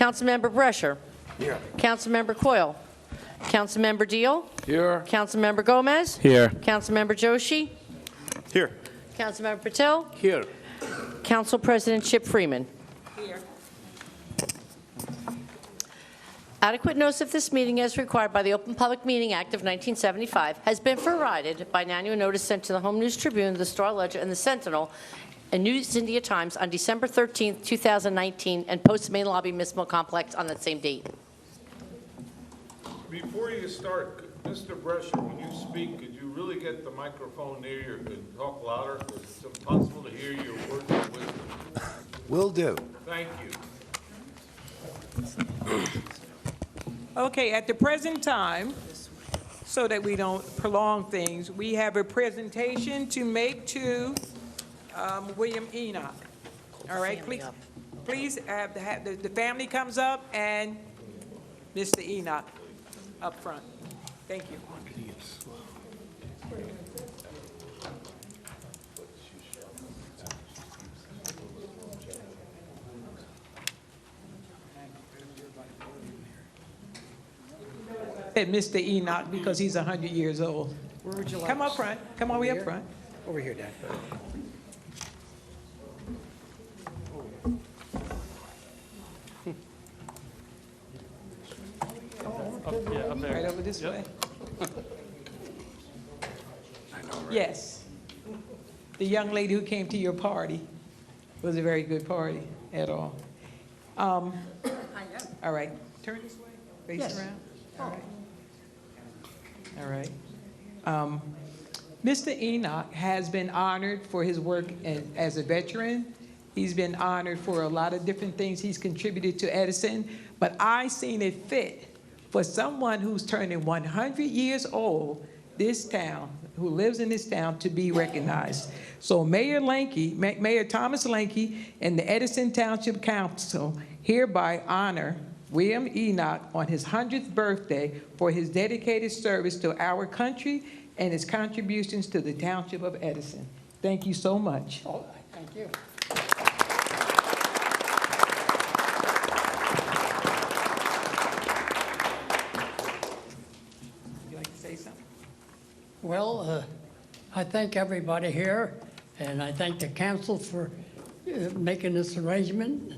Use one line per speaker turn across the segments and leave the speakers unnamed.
Councilmember Brescher.
Here.
Councilmember Coyle. Councilmember Deal.
Here.
Councilmember Gomez.
Here.
Councilmember Joshi.
Here.
Councilmember Patel.
Here.
Council President Chip Freeman.
Here.
Adequate notice of this meeting as required by the Open Public Meeting Act of 1975 has been provided by an annual notice sent to the Home News Tribune, the Star Ledger, and the Sentinel and News India Times on December 13, 2019, and posted main lobby municipal complex on that same date.
Before you start, Mr. Brescher, when you speak, could you really get the microphone near you and talk louder? It's impossible to hear your words of wisdom.
Will do.
Thank you.
Okay, at the present time, so that we don't prolong things, we have a presentation to make to William Enoch. All right, please have the family comes up and Mr. Enoch up front. Thank you. Said Mr. Enoch because he's 100 years old.
Where would you like?
Come up front. Come all the way up front.
Over here, Dad.
Right over this way. Yes. The young lady who came to your party was a very good party at all. All right. Turn this way. Face around. All right. All right. Mr. Enoch has been honored for his work as a veteran. He's been honored for a lot of different things he's contributed to Edison, but I seen it fit for someone who's turning 100 years old, this town, who lives in this town, to be recognized. So Mayor Thomas Lanke and the Edison Township Council hereby honor William Enoch on his 100th birthday for his dedicated service to our country and his contributions to the Township of Edison. Thank you so much.
Oh, thank you.
Would you like to say something?
Well, I thank everybody here, and I thank the council for making this arrangement,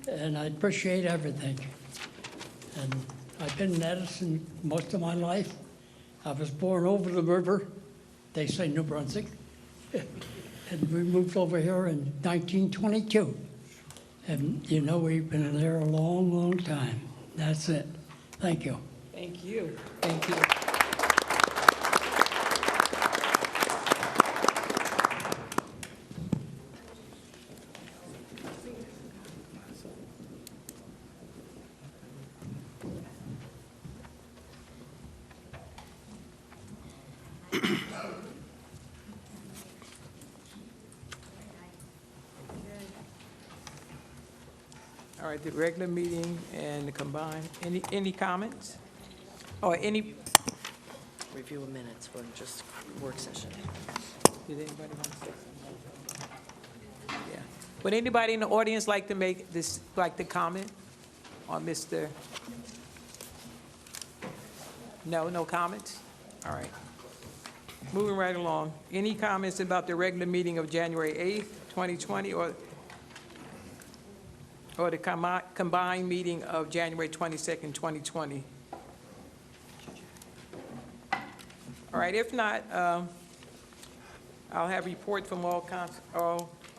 and I appreciate everything. And I've been in Edison most of my life. I was born over the river, they say New Brunswick, and we moved over here in 1922. And you know, we've been there a long, long time. That's it. Thank you.
Thank you. Thank you. All right, the regular meeting and the combined, any comments? Or any,
Review of minutes for just work session.
did anybody want to say something? Yeah. Would anybody in the audience like to make this, like to comment on Mr.? No comments? All right. Moving right along. Any comments about the regular meeting of January 8th, 2020, or the combined meeting of January 22nd, 2020? All right, if not, I'll have report from all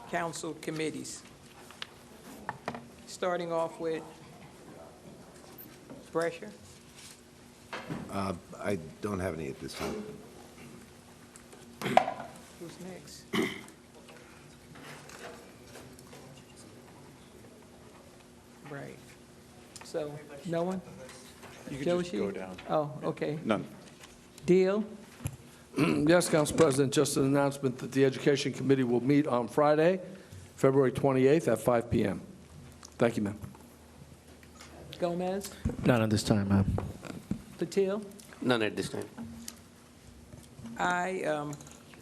council committees. Starting off with Brescher.
I don't have any at this time.
Who's next? Right. So, no one?
You could just
Joshi?
go down.
Oh, okay.
None.
Deal?
Yes, Council President, just an announcement that the Education Committee will meet on Friday, February 28th at 5 p.m. Thank you, ma'am.
Gomez?
None at this time, ma'am.
Patil?
None at this time.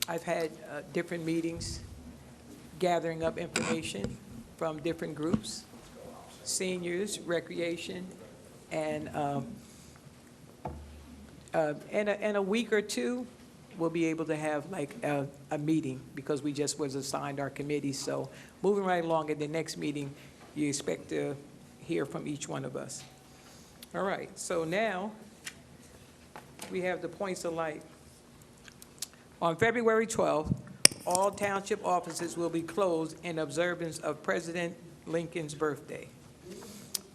I've had different meetings gathering up information from different groups. seniors, recreation, and in a week or two, we'll be able to have like a meeting, because we just was assigned our committee. So moving right along, at the next meeting, you expect to hear from each one of us. All right, so now we have the points of light. On February 12th, all township offices will be closed in observance of President Lincoln's birthday.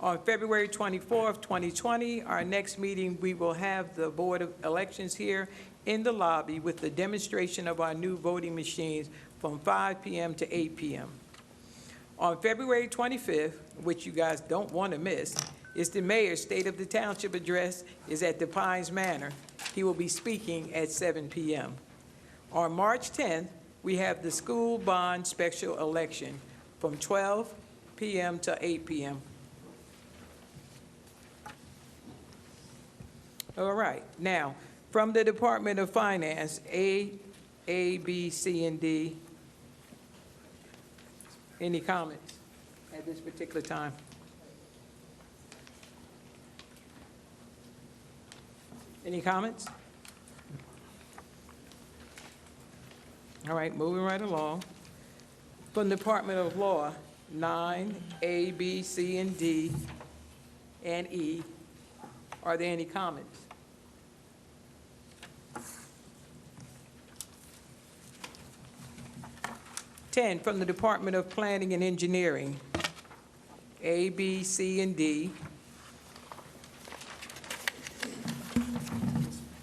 On February 24th, 2020, our next meeting, we will have the Board of Elections here in the lobby with the demonstration of our new voting machines from 5 p.m. to 8 p.m. On February 25th, which you guys don't want to miss, is the mayor's State of the Township address is at the Pines Manor. He will be speaking at 7 p.m. On March 10th, we have the school bond special election from 12 p.m. to 8 p.m. All right, now, from the Department of Finance, A, B, C, and D, any comments at this particular time? Any comments? All right, moving right along. From the Department of Law, 9, A, B, C, and D, and E, are there any comments? Ten, from the Department of Planning and Engineering, A, B, C, and D.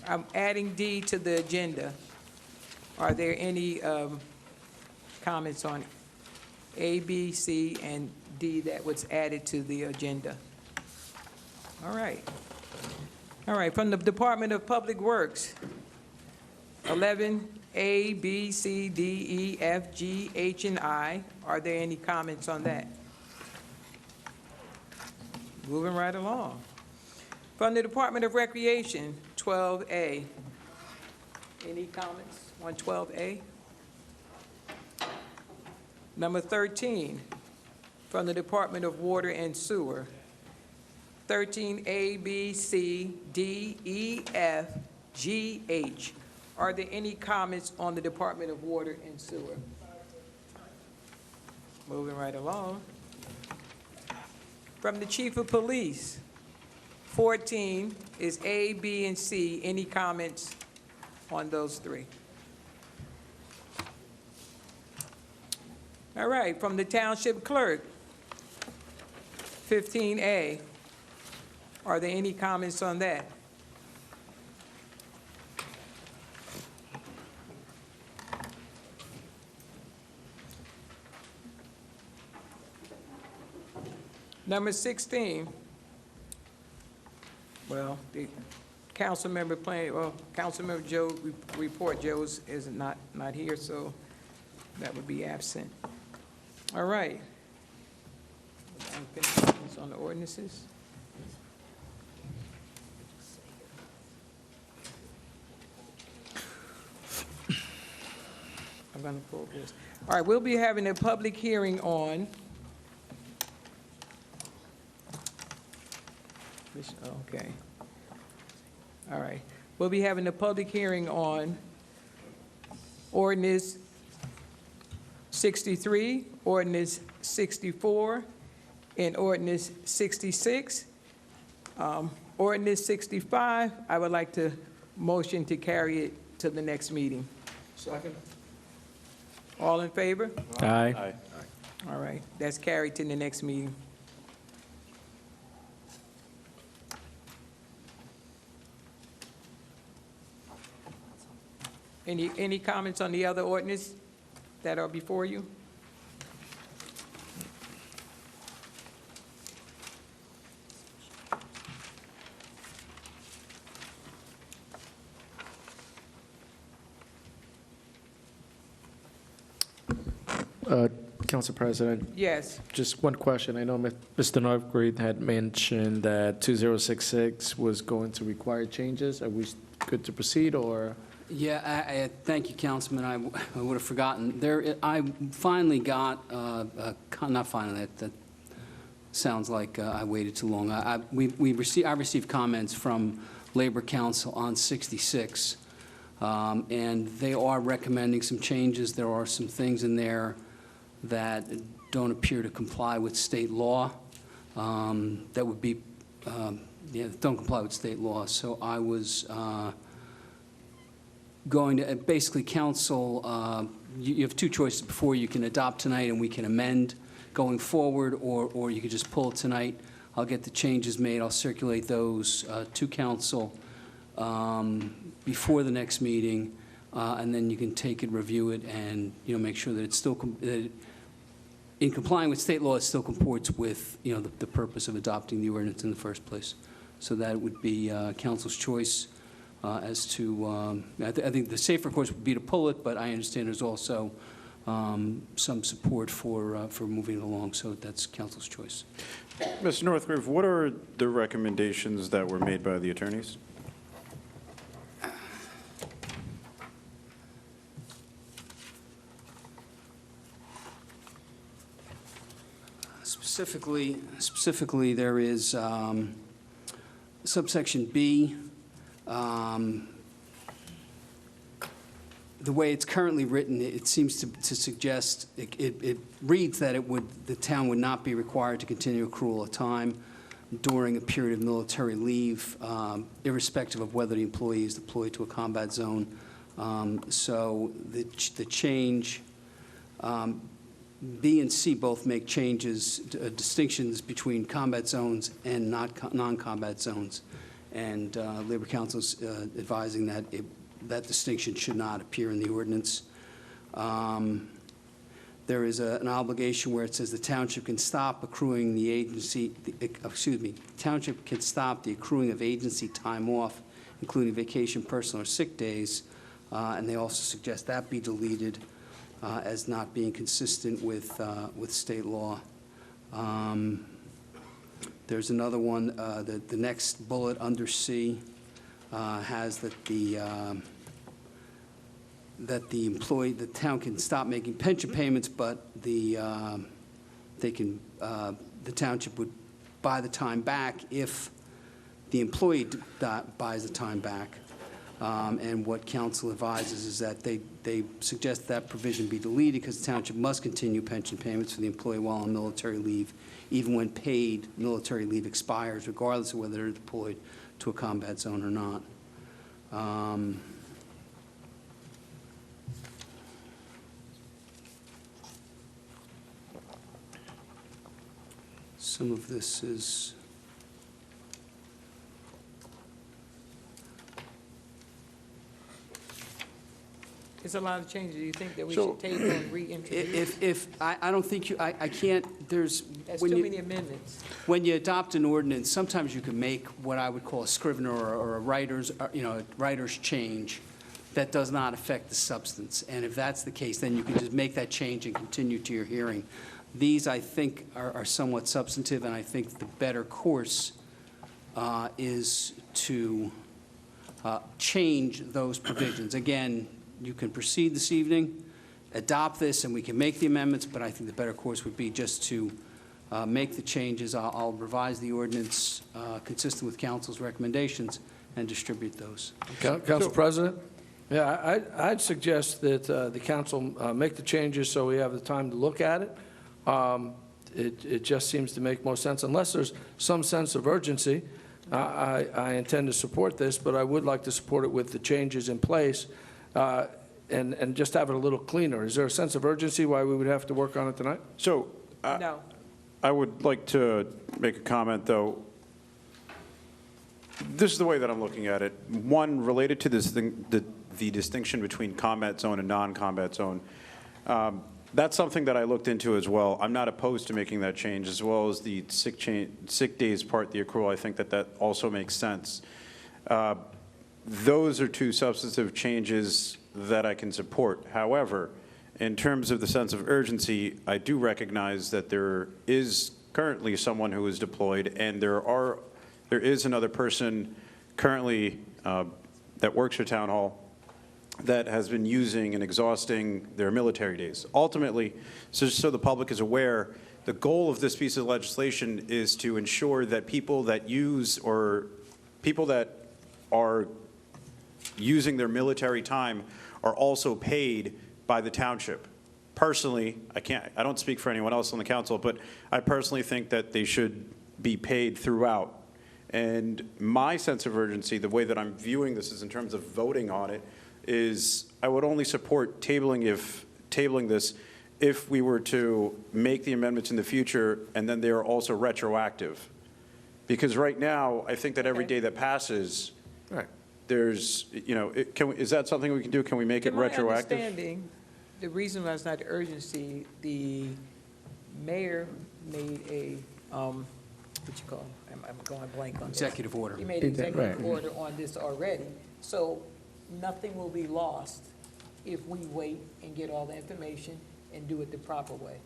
I'm adding D to the agenda. Are there any comments on A, B, C, and D that was added to the agenda? All right. All right, from the Department of Public Works, 11, A, B, C, D, E, F, G, H, and I. Are there any comments on that? Moving right along. From the Department of Recreation, 12A. Any comments on 12A? Number 13, from the Department of Water and Sewer, 13A, B, C, D, E, F, G, H. Are there any comments on the Department of Water and Sewer? Moving right along. From the Chief of Police, 14 is A, B, and C. Any comments on those three? All right, from the Township Clerk, 15A. Are there any comments on that? Number 16, well, the Councilmember Joe report, Joe's is not here, so that would be absent. All right. Unfinished business on the ordinances. I'm going to pull this. All right, we'll be having a public hearing on okay. All right. We'll be having a public hearing on ordinance 63, ordinance 64, and ordinance 66. Ordinance 65, I would like to motion to carry it to the next meeting.
Second.
All in favor?
Aye.
All right, that's carried to the next meeting. Any comments on the other ordinance that are before you?
Council President,
Yes.
just one question. I know Mr. Northgate had mentioned that 2066 was going to require changes. Are we good to proceed, or?
Yeah, I thank you, Councilman. I would have forgotten. I finally got, not finally, sounds like I waited too long. I received comments from Labor Council on 66, and they are recommending some changes. There are some things in there that don't appear to comply with state law, that would be, don't comply with state law. So I was going to, basically, council, you have two choices before. You can adopt tonight and we can amend going forward, or you could just pull it tonight. I'll get the changes made. I'll circulate those to council before the next meeting, and then you can take it, review it, and, make sure that it's still, in complying with state law, it still comports with, the purpose of adopting the ordinance in the first place. So that would be council's choice as to, I think the safer course would be to pull it, but I understand there's also some support for moving it along, so that's council's choice.
Mr. Northgrove, what are the recommendations that were made by the attorneys?
Specifically, there is subsection B. The way it's currently written, it seems to suggest, it reads that the town would not be required to continue accrual of time during a period of military leave, irrespective of whether the employee is deployed to a combat zone. So the change, B and C both make changes, distinctions between combat zones and non-combat zones. And Labor Council's advising that that distinction should not appear in the ordinance. There is an obligation where it says the township can stop accruing the agency, township can stop the accruing of agency time off, including vacation, personal, or sick days, and they also suggest that be deleted as not being consistent with state law. There's another one, the next bullet under C has that the town can stop making pension payments, but the township would buy the time back if the employee buys the time back. And what council advises is that they suggest that provision be deleted because the township must continue pension payments for the employee while on military leave, even when paid military leave expires, regardless of whether they're deployed to a combat zone or not. Some of this is
It's a lot of changes. Do you think that we should table and reintroduce?
if I don't think I can't, there's.
That's
when
too
you-
many amendments.
When you adopt an ordinance, sometimes you can make what I would call a scrivener or a writer's change that does not affect the substance. And if that's the case, then you can just make that change and continue to your hearing. These, I think, are somewhat substantive, and I think the better course is to change those provisions. Again, you can proceed this evening, adopt this, and we can make the amendments, but I think the better course would be just to make the changes. I'll revise the ordinance consistent with council's recommendations and distribute those.
Council President? Yeah, I'd suggest that the council make the changes so we have the time to look at it. It just seems to make most sense, unless there's some sense of urgency. I intend to support this, but I would like to support it with the changes in place and just have it a little cleaner. Is there a sense of urgency why we would have to work on it tonight?
So
No.
I would like to make a comment, though. This is the way that I'm looking at it. One, related to this thing, the distinction between combat zone and non-combat zone. That's something that I looked into as well. I'm not opposed to making that change, as well as the sick days part, the accrual. I think that also makes sense. Those are two substantive changes that I can support. However, in terms of the sense of urgency, I do recognize that there is currently someone who is deployed, and there is another person currently that works for Town Hall that has been using and exhausting their military days. Ultimately, so the public is aware, the goal of this piece of legislation is to ensure that people that use or people that are using their military time are also paid by the township. Personally, I don't speak for anyone else on the council, but I personally think that they should be paid throughout. And my sense of urgency, the way that I'm viewing this is in terms of voting on it, is I would only support tabling this if we were to make the amendments in the future and then they are also retroactive. Because right now, I think that every day that passes,
Right.
there's, is that something we can do? Can we make it
To my
retroactive?
understanding, the reason why it's not urgency, the mayor made a, what you call, I'm going blank on this.
Executive order.
He made an executive
Right.
order on this already, so nothing will be lost if we wait and get all the information and do it the proper way.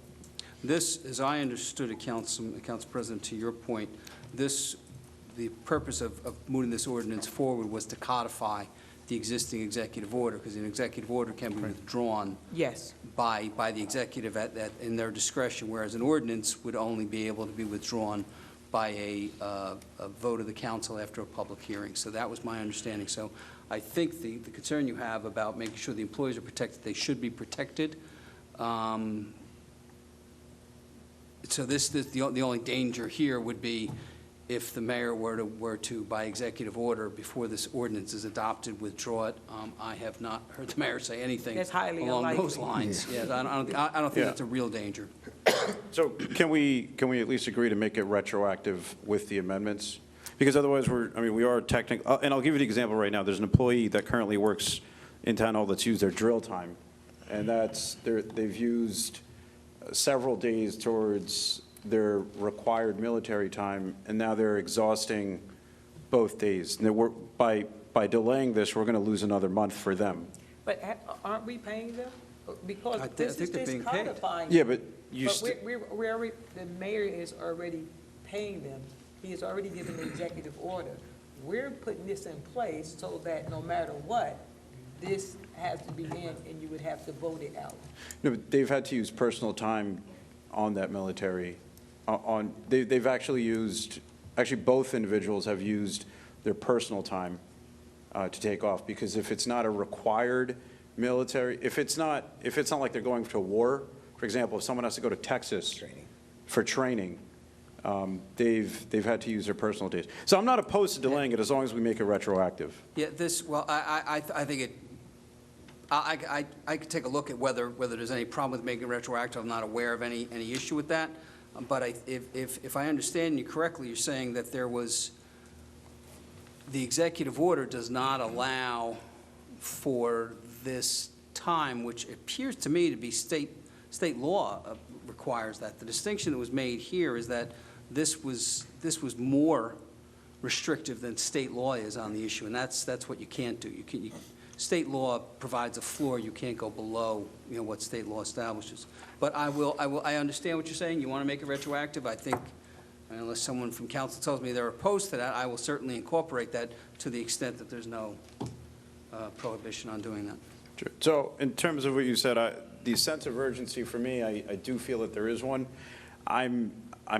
This, as I understood it, Council President, to your point, the purpose of moving this ordinance forward was to codify the existing executive order, because an executive order can be withdrawn
Yes.
by the executive in their discretion, whereas an ordinance would only be able to be withdrawn by a vote of the council after a public hearing. So that was my understanding. So I think the concern you have about making sure the employees are protected, they should be protected. So the only danger here would be if the mayor were to, by executive order, before this ordinance is adopted, withdraw it. I have not heard the mayor say anything
That's highly
along
unlikely.
those lines. Yeah, I don't think
Yeah.
that's a real danger.
So can we at least agree to make it retroactive with the amendments? Because otherwise we are technical, and I'll give you the example right now. There's an employee that currently works in town hall that's used their drill time. And they've used several days towards their required military time, and now they're exhausting both days. And by delaying this, we're going to lose another month for them.
But aren't we paying them? Because
I
this
think
is
they're
just
being paid.
codifying.
Yeah, but you,
But we're already, the mayor is already paying them. He has already given the executive order. We're putting this in place so that no matter what, this has to be in and you would have to vote it out.
no, but they've had to use personal time on that military. They've actually both individuals have used their personal time to take off, because if it's not a required military, if it's not like they're going to war, for example, if someone has to go to Texas for training, they've had to use their personal days. So I'm not opposed to delaying it as long as we make it retroactive.
Yeah, I think I could take a look at whether there's any problem with making it retroactive. I'm not aware of any issue with that. But if I understand you correctly, you're saying that the executive order does not allow for this time, which appears to me to be state law requires that. The distinction that was made here is that this was more restrictive than state law is on the issue, and that's what you can't do. State law provides a floor. You can't go below, what state law establishes. But I understand what you're saying. You want to make it retroactive. I think, unless someone from council tells me they're opposed to that, I will certainly incorporate that to the extent that there's no prohibition on doing that.
Sure. So in terms of what you said, the sense of urgency for me, I do feel that there is one. I'm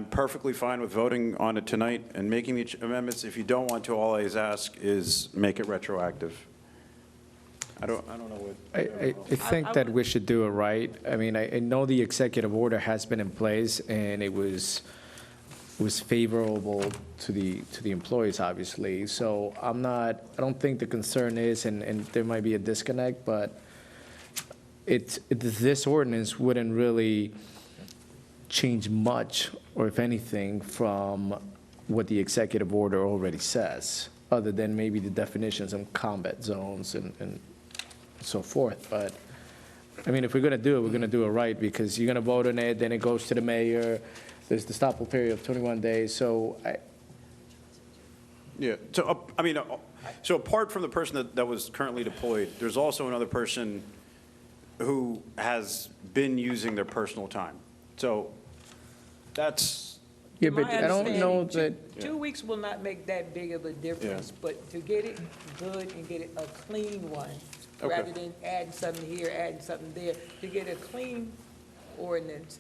perfectly fine with voting on it tonight and making the amendments. If you don't want to, all I ask is make it retroactive. I don't know what.
I think that we should do it right. I mean, I know the executive order has been in place, and it was favorable to the employees, obviously. So I don't think the concern is, and there might be a disconnect, but this ordinance wouldn't really change much, or if anything, from what the executive order already says, other than maybe the definitions of combat zones and so forth. But, I mean, if we're going to do it, we're going to do it right, because you're going to vote on it, then it goes to the mayor, there's the stop period of 21 days, so
Yeah, so, so apart from the person that was currently deployed, there's also another person who has been using their personal time. So that's,
yeah,
My
but I don't know
understanding,
that,
2 weeks will not make that big of a difference, but to get it good and get it a clean one,
Okay.
rather than adding something here, adding something there, to get a clean ordinance,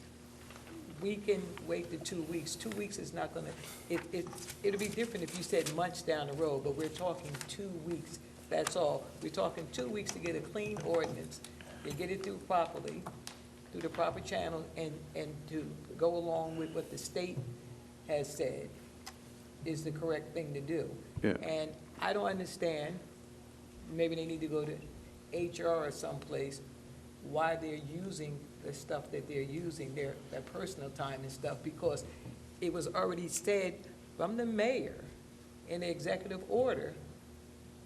we can wait the 2 weeks. 2 weeks is not gonna, it'll be different if you said months down the road, but we're talking 2 weeks, that's all. We're talking 2 weeks to get a clean ordinance, to get it through properly, through the proper channel, and to go along with what the state has said is the correct thing to do.
Yeah.
And I don't understand, maybe they need to go to HR or someplace, why they're using the stuff that they're using, their personal time and stuff, because it was already said from the mayor in the executive order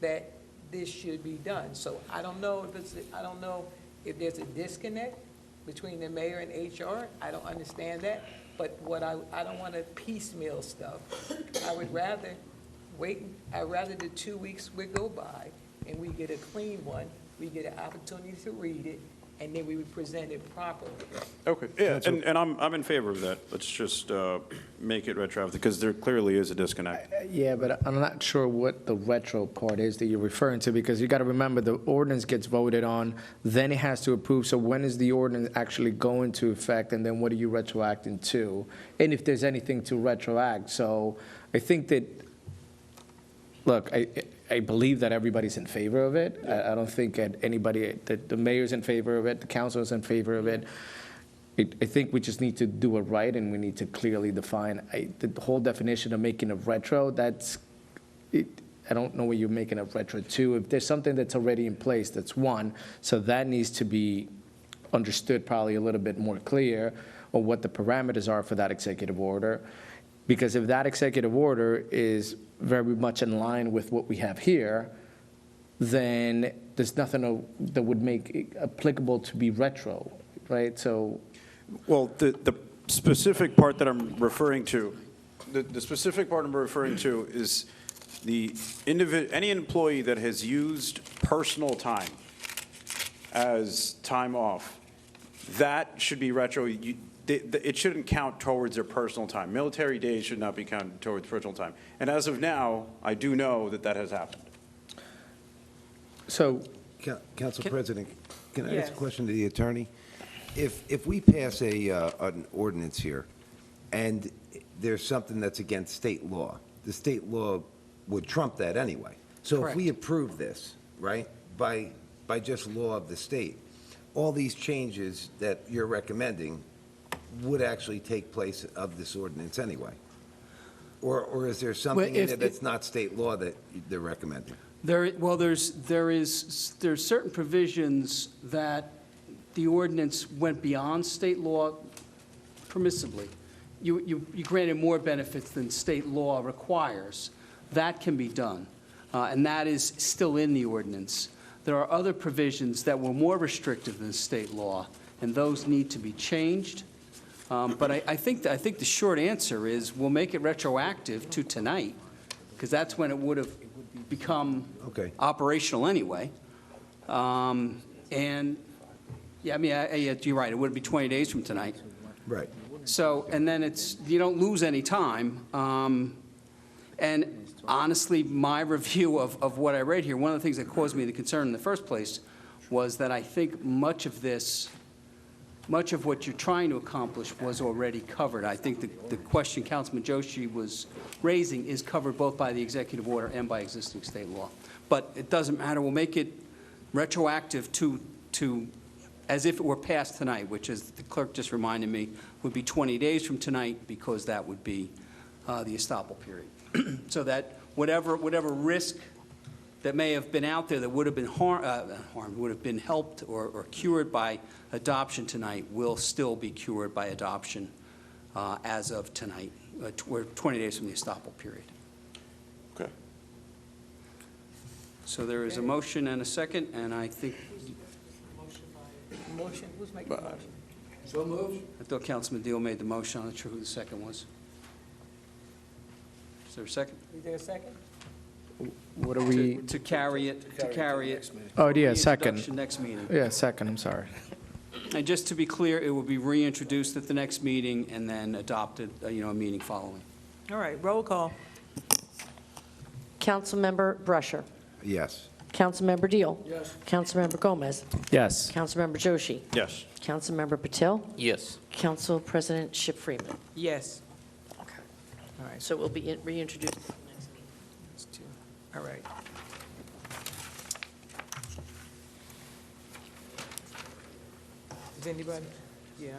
that this should be done. So I don't know if there's a disconnect between the mayor and HR. I don't understand that. But I don't want to piecemeal stuff. I would rather the 2 weeks would go by and we get a clean one, we get an opportunity to read it, and then we would present it properly.
Okay, yeah, and I'm in favor of that. Let's just make it retroactive, because there clearly is a disconnect.
Yeah, but I'm not sure what the retro part is that you're referring to, because you got to remember, the ordinance gets voted on, then it has to approve. So when is the ordinance actually go into effect, and then what are you retroacting to? And if there's anything to retroact. So I think that, look, I believe that everybody's in favor of it. I don't think that the mayor's in favor of it, the council is in favor of it. I think we just need to do it right, and we need to clearly define the whole definition of making a retro. I don't know what you're making a retro to. If there's something that's already in place, that's one. So that needs to be understood probably a little bit more clear, or what the parameters are for that executive order. Because if that executive order is very much in line with what we have here, then there's nothing that would make it applicable to be retro, right? So,
Well, the specific part that I'm referring to, the specific part I'm referring to is any employee that has used personal time as time off, that should be retro. It shouldn't count towards their personal time. Military days should not be counted towards personal time. And as of now, I do know that has happened.
so
Council President, can I ask
Yes.
a question to the attorney? If we pass an ordinance here, and there's something that's against state law, the state law would trump that anyway. So if we
Correct.
approve this, right, by just law of the state, all these changes that you're recommending would actually take place of this ordinance anyway? Or is there something in
if-
there that's not state law that they're recommending?
There's certain provisions that the ordinance went beyond state law permissibly. You granted more benefits than state law requires. That can be done, and that is still in the ordinance. There are other provisions that were more restrictive than state law, and those need to be changed. But I think the short answer is we'll make it retroactive to tonight, because that's when it would have become
Okay.
operational anyway. And, yeah, I mean, you're right, it would be 20 days from tonight.
Right.
So, and then you don't lose any time. And honestly, my review of what I read here, one of the things that caused me the concern in the first place was that I think much of what you're trying to accomplish was already covered. I think the question Councilman Joshi was raising is covered both by the executive order and by existing state law. But it doesn't matter. We'll make it retroactive to as if it were passed tonight, which, as the clerk just reminded me, would be 20 days from tonight, because that would be the estoppel period. So that whatever risk that may have been out there that would have been harmed, would have been helped or cured by adoption tonight, will still be cured by adoption as of tonight. We're 20 days from the estoppel period.
Okay.
So there is a motion and a second, and I think,
Motion, who's making the motion?
so moved. I thought Councilman Deal made the motion. I'm not sure who the second was. Is there a second?
Is there a second?
what are we,
To carry it.
oh, yeah,
the
second.
introduction next meeting.
Yeah, second, I'm sorry.
And just to be clear, it will be reintroduced at the next meeting and then adopted, a meeting following.
All right, roll call.
Councilmember Brusher.
Yes.
Councilmember Deal.
Yes.
Councilmember Gomez.
Yes.
Councilmember Joshi.
Yes.
Councilmember Patil.
Yes.
Council President Ship Freeman.
Yes. Okay. All right.
So it will be reintroduced.
That's two. All right. Is anybody? Yeah.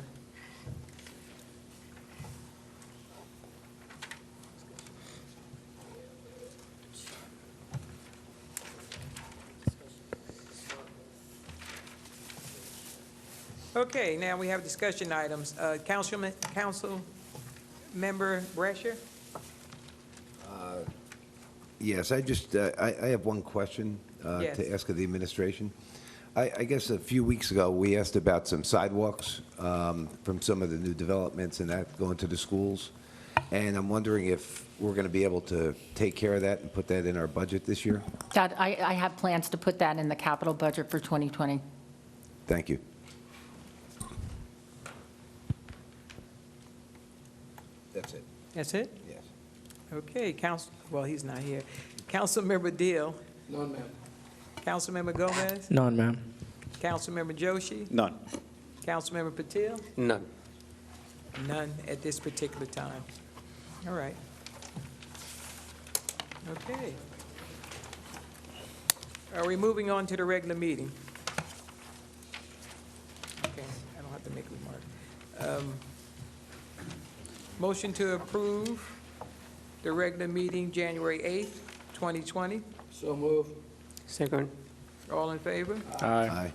Okay, now we have discussion items. Council Member Brescher?
Yes, I have one question
Yes.
to ask of the administration. I guess a few weeks ago, we asked about some sidewalks from some of the new developments and that going to the schools. And I'm wondering if we're going to be able to take care of that and put that in our budget this year?
I have plans to put that in the capital budget for 2020.
Thank you. That's it.
That's it?
Yes.
Okay, well, he's not here. Councilmember Deal,
None, ma'am.
Councilmember Gomez,
None, ma'am.
Councilmember Joshi,
None.
Councilmember Patil,
None.
none at this particular time. All right. Okay. Are we moving on to the regular meeting? Okay, I don't have to make a remark. Motion to approve the regular meeting, January 8th, 2020.
So move.
Second.
All in favor?
Aye.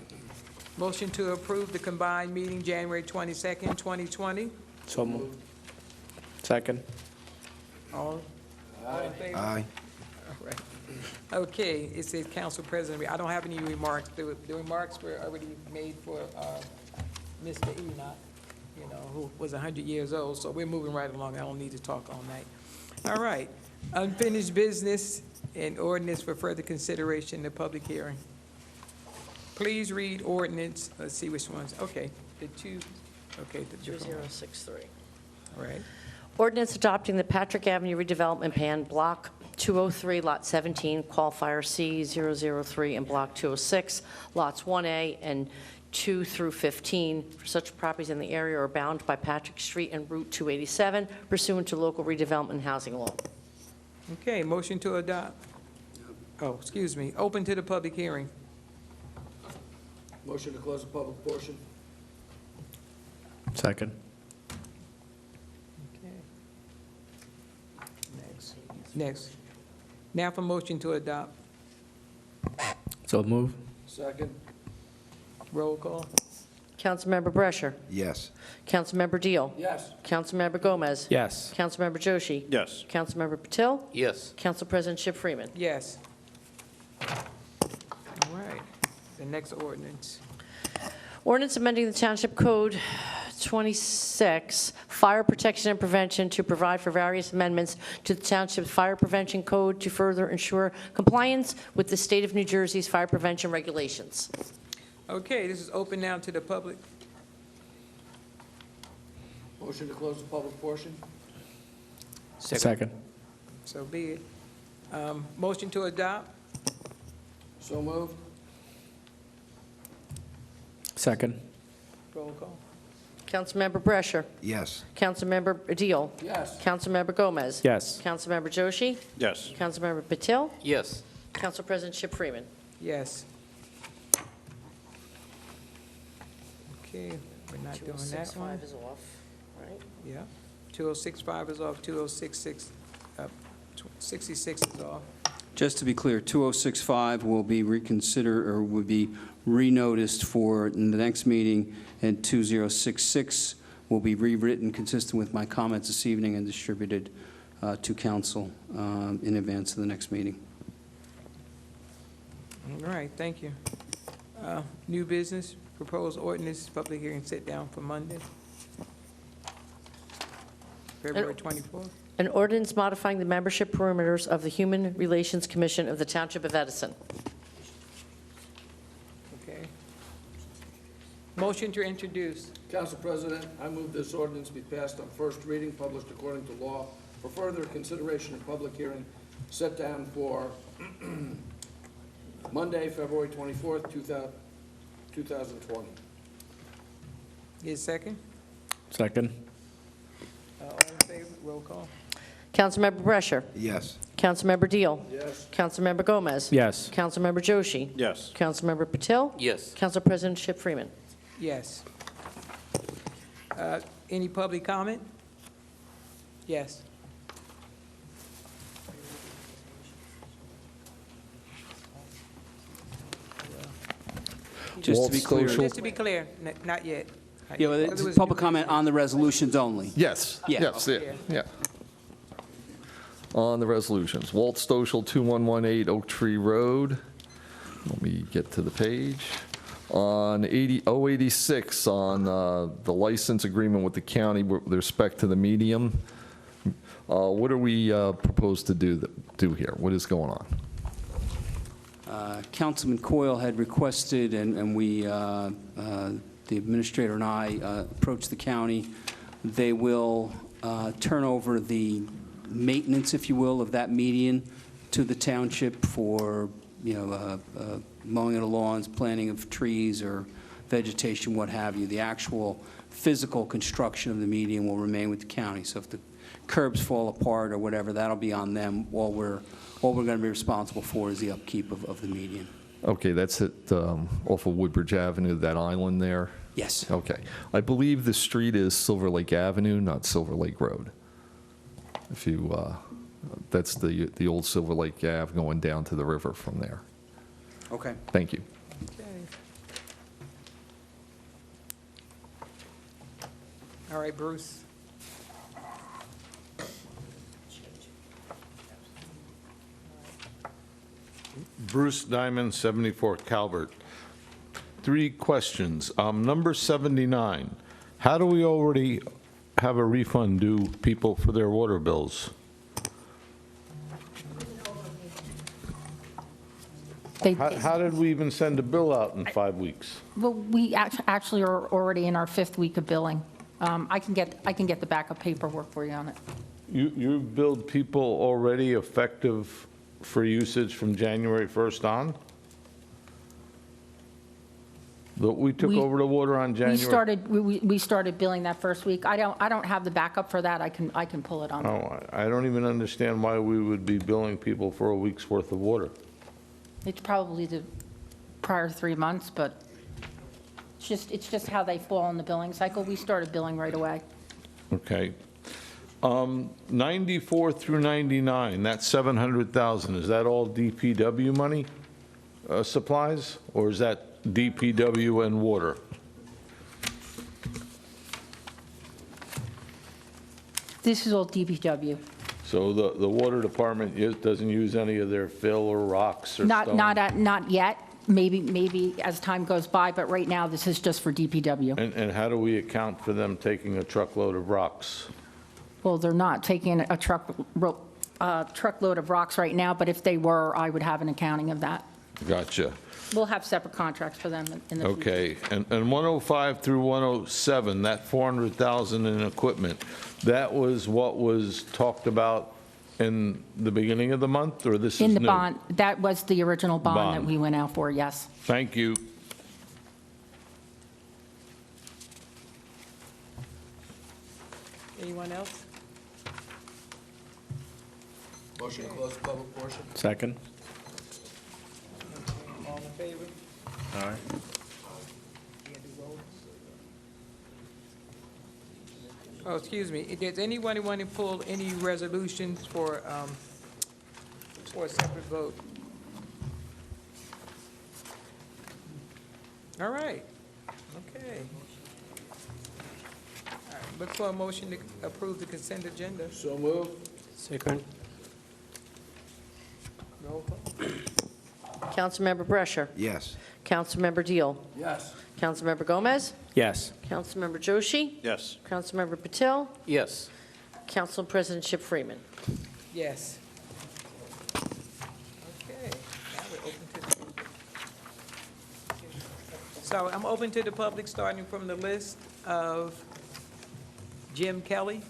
Motion to approve the combined meeting, January 22nd, 2020.
So moved. Second.
All in favor?
Aye.
All right. Okay, it says Council President, I don't have any remarks. The remarks were already made for Mr. Enoch, you know, who was 100 years old, so we're moving right along. I don't need to talk all night. All right. Unfinished business and ordinance for further consideration in the public hearing. Please read ordinance, let's see which ones, okay, the two, okay. the different ones.
2063.
All right.
Ordinance adopting the Patrick Avenue redevelopment plan, Block 203, Lot 17, qualifier C003, and Block 206, Lots 1A and 2 through 15, for such properties in the area are bound by Patrick Street and Route 287 pursuant to local redevelopment and housing law.
Okay, motion to adopt. Oh, excuse me, open to the public hearing.
Motion to close the public portion.
Second.
Okay. Next. Now for motion to adopt.
So move.
Second.
Roll call.
Councilmember Brescher.
Yes.
Councilmember Deal.
Yes.
Councilmember Gomez.
Yes.
Councilmember Joshi.
Yes.
Councilmember Patil.
Yes.
Council President Ship Freeman.
Yes. All right, the next ordinance.
Ordinance amending the Township Code 26, Fire Protection and Prevention, to provide for various amendments to the Township's Fire Prevention Code to further ensure compliance with the state of New Jersey's fire prevention regulations.
Okay, this is open now to the public.
Motion to close the public portion.
Second.
So be it. Motion to adopt.
So moved.
Second.
Roll call.
Councilmember Brescher.
Yes.
Councilmember Deal.
Yes.
Councilmember Gomez.
Yes.
Councilmember Joshi.
Yes.
Councilmember Patil.
Yes.
Council President Ship Freeman.
Yes. Okay, we're not doing that one.
2065 is off, right?
Yeah. 2065 is off, 2066, 66 is off.
Just to be clear, 2065 will be reconsidered, or will be renoticed for the next meeting, and 2066 will be rewritten consistent with my comments this evening and distributed to council in advance of the next meeting.
All right, thank you. New business, proposed ordinance, public hearing sit down for Monday, February 24th.
An ordinance modifying the membership perimeters of the Human Relations Commission of the Township of Edison.
Okay. Motion to introduce.
Council President, I move this ordinance be passed on first reading, published according to law, for further consideration and public hearing, set down for Monday, February 24th, 2020.
Need a second?
Second?
All in favor, roll call.
Councilmember Brescher.
Yes.
Councilmember Deal.
Yes.
Councilmember Gomez.
Yes.
Councilmember Joshi.
Yes.
Councilmember Patil.
Yes.
Council President Ship Freeman.
Yes. Any public comment? Yes.
Just to be clear.
Just to be clear, not yet.
Yeah, well, it's public comment on the resolutions only.
Yes,
Yeah.
yes, yeah. On the resolutions, Walt Stoschel, 2118 Oak Tree Road. Let me get to the page. On 086, on the license agreement with the county with respect to the medium. What are we proposed to do here? What is going on?
Councilman Coyle had requested, and we, the administrator and I approached the county. They will turn over the maintenance, if you will, of that median to the township for, mowing of the lawns, planting of trees or vegetation, what have you. The actual physical construction of the median will remain with the county. So if the curbs fall apart or whatever, that'll be on them. All we're going to be responsible for is the upkeep of the median.
Okay, that's at, off of Woodbridge Avenue, that island there?
Yes.
Okay. I believe the street is Silver Lake Avenue, not Silver Lake Road. If you, that's the old Silver Lake Ave going down to the river from there.
Okay.
Thank you.
Okay. All right, Bruce.
Bruce Diamond, 74 Calvert. 3 questions. Number 79, how do we already have a refund due people for their water bills? How did we even send a bill out in 5 weeks?
Well, we actually are already in our 5th week of billing. I can get the backup paperwork for you on it.
You billed people already effective for usage from January 1st on? But we took over the water on January.
We started billing that first week. I don't have the backup for that. I can pull it on.
Oh, I don't even understand why we would be billing people for a week's worth of water.
It's probably the prior 3 months, but it's just how they fall in the billing cycle. We started billing right away.
Okay. 94 through 99, that's 700,000. Is that all DPW money, supplies, or is that DPW and water?
This is all DPW.
So the water department doesn't use any of their fill or rocks or stone?
Not yet. Maybe as time goes by, but right now, this is just for DPW.
And how do we account for them taking a truckload of rocks?
Well, they're not taking a truckload of rocks right now, but if they were, I would have an accounting of that.
Gotcha.
We'll have separate contracts for them in the future.
Okay, and 105 through 107, that 400,000 in equipment, that was what was talked about in the beginning of the month, or this is new?
In the bond, that was the original bond that
Bond.
we went out for, yes.
Thank you.
Anyone else?
Motion to close the public portion?
Second?
All in favor?
All right.
Oh, excuse me. Does anyone want to pull any resolutions for a separate vote? All right. Okay. All right. Look for a motion to approve the consent agenda.
So moved.
Second.
Roll call.
Councilmember Brescher.
Yes.
Councilmember Deal.
Yes.
Councilmember Gomez.
Yes.
Councilmember Joshi.
Yes.
Councilmember Patil.
Yes.
Council President Ship Freeman.
Yes. Okay. Now we're open to the public. So I'm open to the public, starting from the list of Jim Kelly.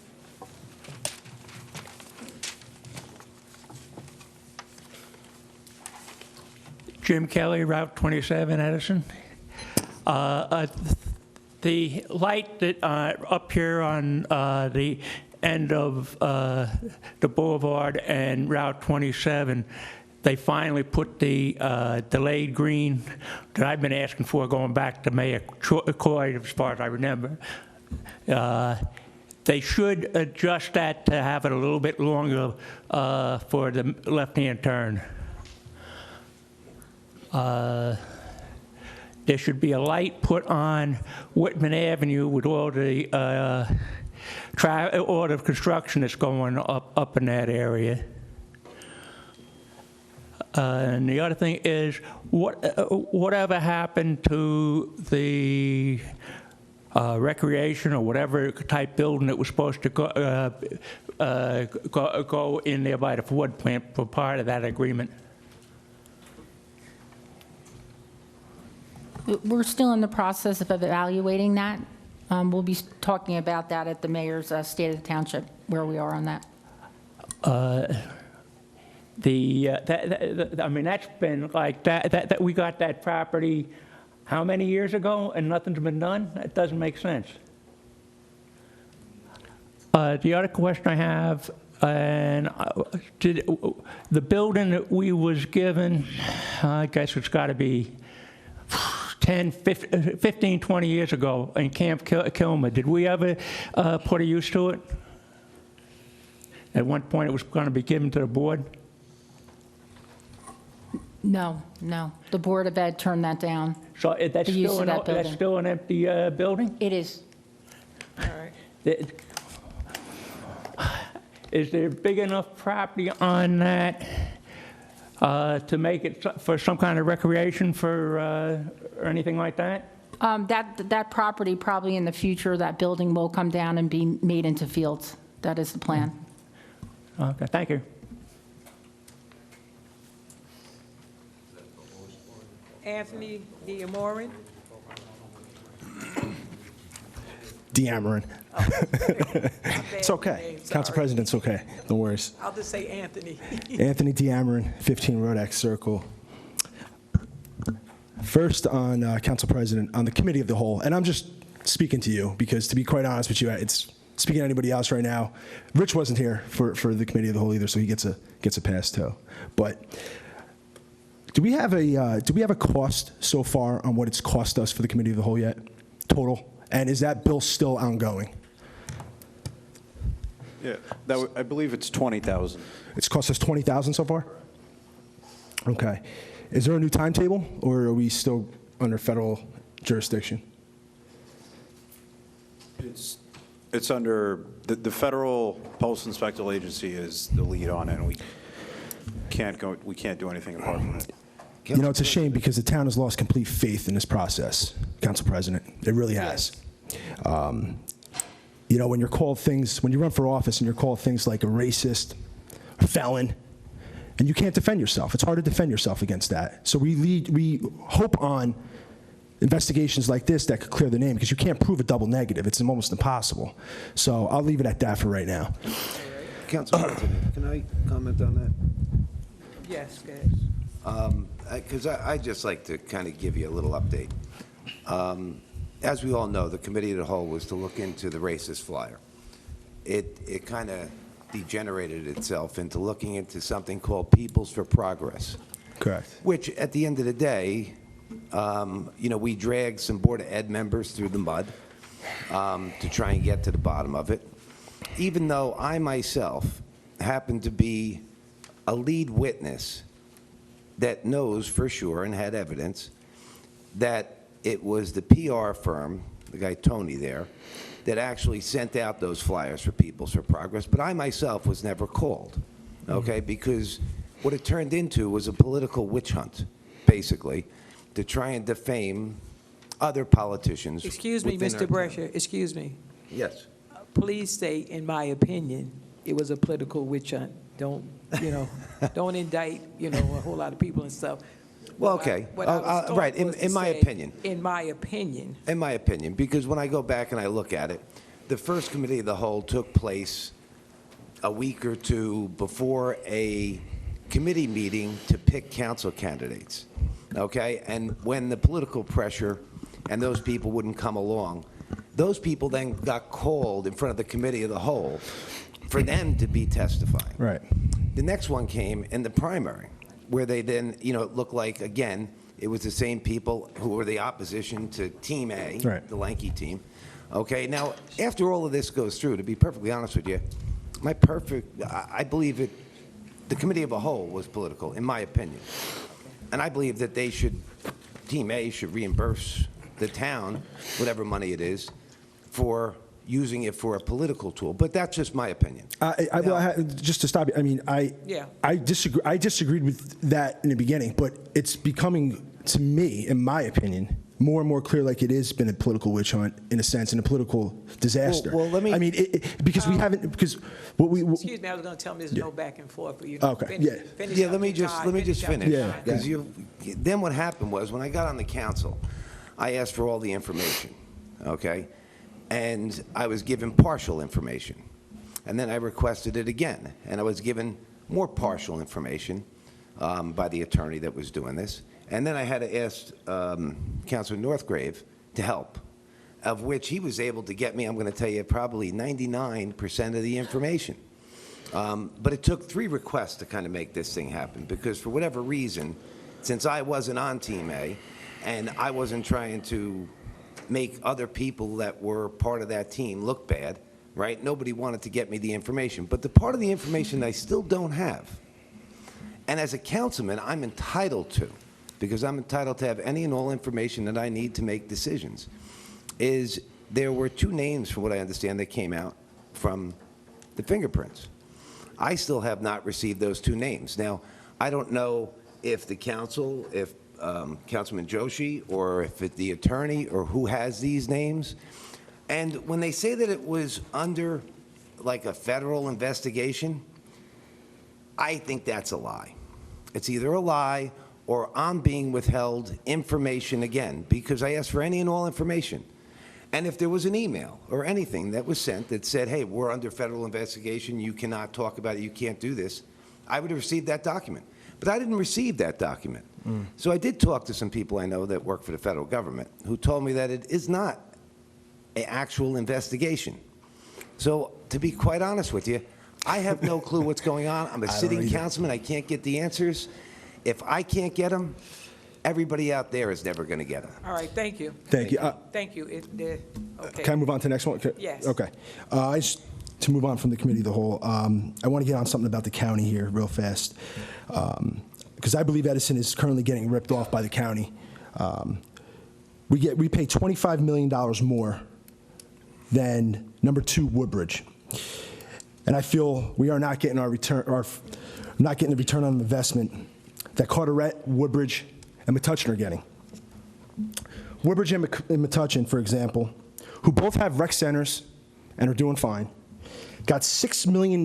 Jim Kelly, Route 27, Edison. The light that up here on the end of the boulevard and Route 27, they finally put the delayed green that I've been asking for going back to Mayor Coy, as far as I remember. They should adjust that to have it a little bit longer for the left-hand turn. There should be a light put on Whitman Avenue with all the construction that's going up in that area. And the other thing is, whatever happened to the recreation or whatever type building that was supposed to go in there by the Ford plant for part of that agreement?
We're still in the process of evaluating that. We'll be talking about that at the mayor's State of the Township, where we are on that.
I mean, that's been like that we got that property how many years ago and nothing's been done? That doesn't make sense. The other question I have, and did the building that we was given, I guess it's got to be 10, 15, 20 years ago in Camp Kilmer, did we ever put a use to it? At one point, it was going to be given to the board?
No. The Board of Ed turned that down.
So that's
The use
still
of that building.
that's still an empty building?
It is.
All right. Is there big enough property on that to make it for some kind of recreation or anything like that?
That property, probably in the future, that building will come down and be made into fields. That is the plan.
Okay, thank you.
Anthony Diamorin.
Diamorin. It's okay. Council President, it's okay. No worries.
I'll just say Anthony.
Anthony Diamorin, 15 Rodack Circle. First on Council President, on the Committee of the Whole, and I'm just speaking to you because, to be quite honest with you, it's speaking to anybody else right now. Rich wasn't here for the Committee of the Whole either, so he gets a pass too. But do we have a cost so far on what it's cost us for the Committee of the Whole yet, total? And is that bill still ongoing?
Yeah, I believe it's 20,000.
It's cost us 20,000 so far? Okay. Is there a new timetable, or are we still under federal jurisdiction?
It's under, the Federal Postal Inspector Agency is the lead on it, and we can't do anything apart from it.
You know, it's a shame because the town has lost complete faith in this process, Council President. It really has. You know, when you run for office and you're called things like a racist, a felon, and you can't defend yourself. It's hard to defend yourself against that. So we hope on investigations like this that could clear the name, because you can't prove a double negative. It's almost impossible. So I'll leave it at that for right now.
Council President, can I comment on that?
Yes, guys.
Because I'd just like to kind of give you a little update. As we all know, the Committee of the Whole was to look into the racist flyer. It kind of degenerated itself into looking into something called Peoples for Progress.
Correct.
Which, at the end of the day, you know, we dragged some Board of Ed members through the mud to try and get to the bottom of it. Even though I myself happen to be a lead witness that knows for sure and had evidence that it was the PR firm, the guy Tony there, that actually sent out those flyers for Peoples for Progress, but I myself was never called, okay? Because what it turned into was a political witch hunt, basically, to try and defame other politicians.
Excuse me,
within
Mr.
our
Brescia,
town.
excuse me.
Yes.
Please state, in my opinion, it was a political witch hunt. Don't indict, a whole lot of people and stuff.
Well, okay. Right, in my opinion.
In my opinion.
In my opinion, because when I go back and I look at it, the first Committee of the Whole took place a week or two before a committee meeting to pick council candidates. okay? And when the political pressure and those people wouldn't come along, those people then got called in front of the committee of the whole for them to be testifying.
Right.
The next one came in the primary, where they then, it looked like, again, it was the same people who were the opposition to Team A,
Right.
the lanky team. Okay, now, after all of this goes through, to be perfectly honest with you, I believe the committee of a whole was political, in my opinion. And I believe that Team A should reimburse the town, whatever money it is, for using it for a political tool. But that's just my opinion.
Just to stop you, I mean,
Yeah.
I disagreed with that in the beginning, but it's becoming, to me, in my opinion, more and more clear like it has been a political witch hunt, in a sense, and a political disaster.
Well, let me-
I mean, because we haven't, because what we...
Excuse me, I was going to tell them there's no back and forth, but you
Okay,
finish-
yeah.
finish
Yeah,
up
let me
your
just
time,
finish.
Yeah,
Because then what happened was, when I got on the council, I asked for all the information, okay? And I was given partial information. And then I requested it again, and I was given more partial information by the attorney that was doing this. And then I had to ask Councilor Northgrave to help, of which he was able to get me, I'm going to tell you, probably 99% of the information. But it took 3 requests to kind of make this thing happen, because for whatever reason, since I wasn't on Team A, and I wasn't trying to make other people that were part of that team look bad, right? Nobody wanted to get me the information. But the part of the information I still don't have, and as a councilman, I'm entitled to, because I'm entitled to have any and all information that I need to make decisions, is there were 2 names, from what I understand, that came out from the fingerprints. I still have not received those 2 names. Now, I don't know if the council, if Councilman Joshi, or if it's the attorney, or who has these names. And when they say that it was under, like, a federal investigation, I think that's a lie. It's either a lie, or I'm being withheld information again, because I asked for any and all information. And if there was an email or anything that was sent that said, hey, we're under federal investigation, you cannot talk about it, you can't do this, I would have received that document. But I didn't receive that document. So I did talk to some people I know that work for the federal government who told me that it is not an actual investigation. So to be quite honest with you, I have no clue what's going on. I'm a sitting councilman. I can't get the answers. If I can't get them, everybody out there is never going to get them.
All right, thank you.
Thank you.
Thank you. Okay.
Can I move on to the next one?
Yes.
Okay. To move on from the committee of the whole, I want to get on something about the county here real fast, because I believe Edison is currently getting ripped off by the county. We pay $25 million more than number 2 Woodbridge, and I feel we are not getting our return, not getting the return on investment that Carteret, Woodbridge, and Metuchen are getting. Woodbridge and Metuchen, for example, who both have rec centers and are doing fine, got $6 million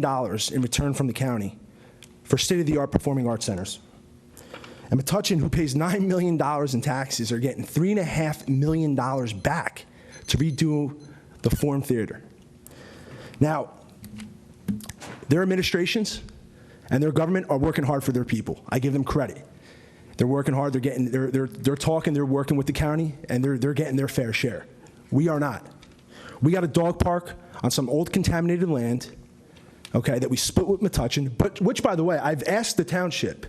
in return from the county for state-of-the-art performing arts centers. And Metuchen, who pays $9 million in taxes, are getting $3.5 million back to redo the Forum Theater. Now, their administrations and their government are working hard for their people. I give them credit. They're working hard. They're talking. They're working with the county, and they're getting their fair share. We are not. We got a dog park on some old contaminated land, okay, that we split with Metuchen, but which, by the way, I've asked the township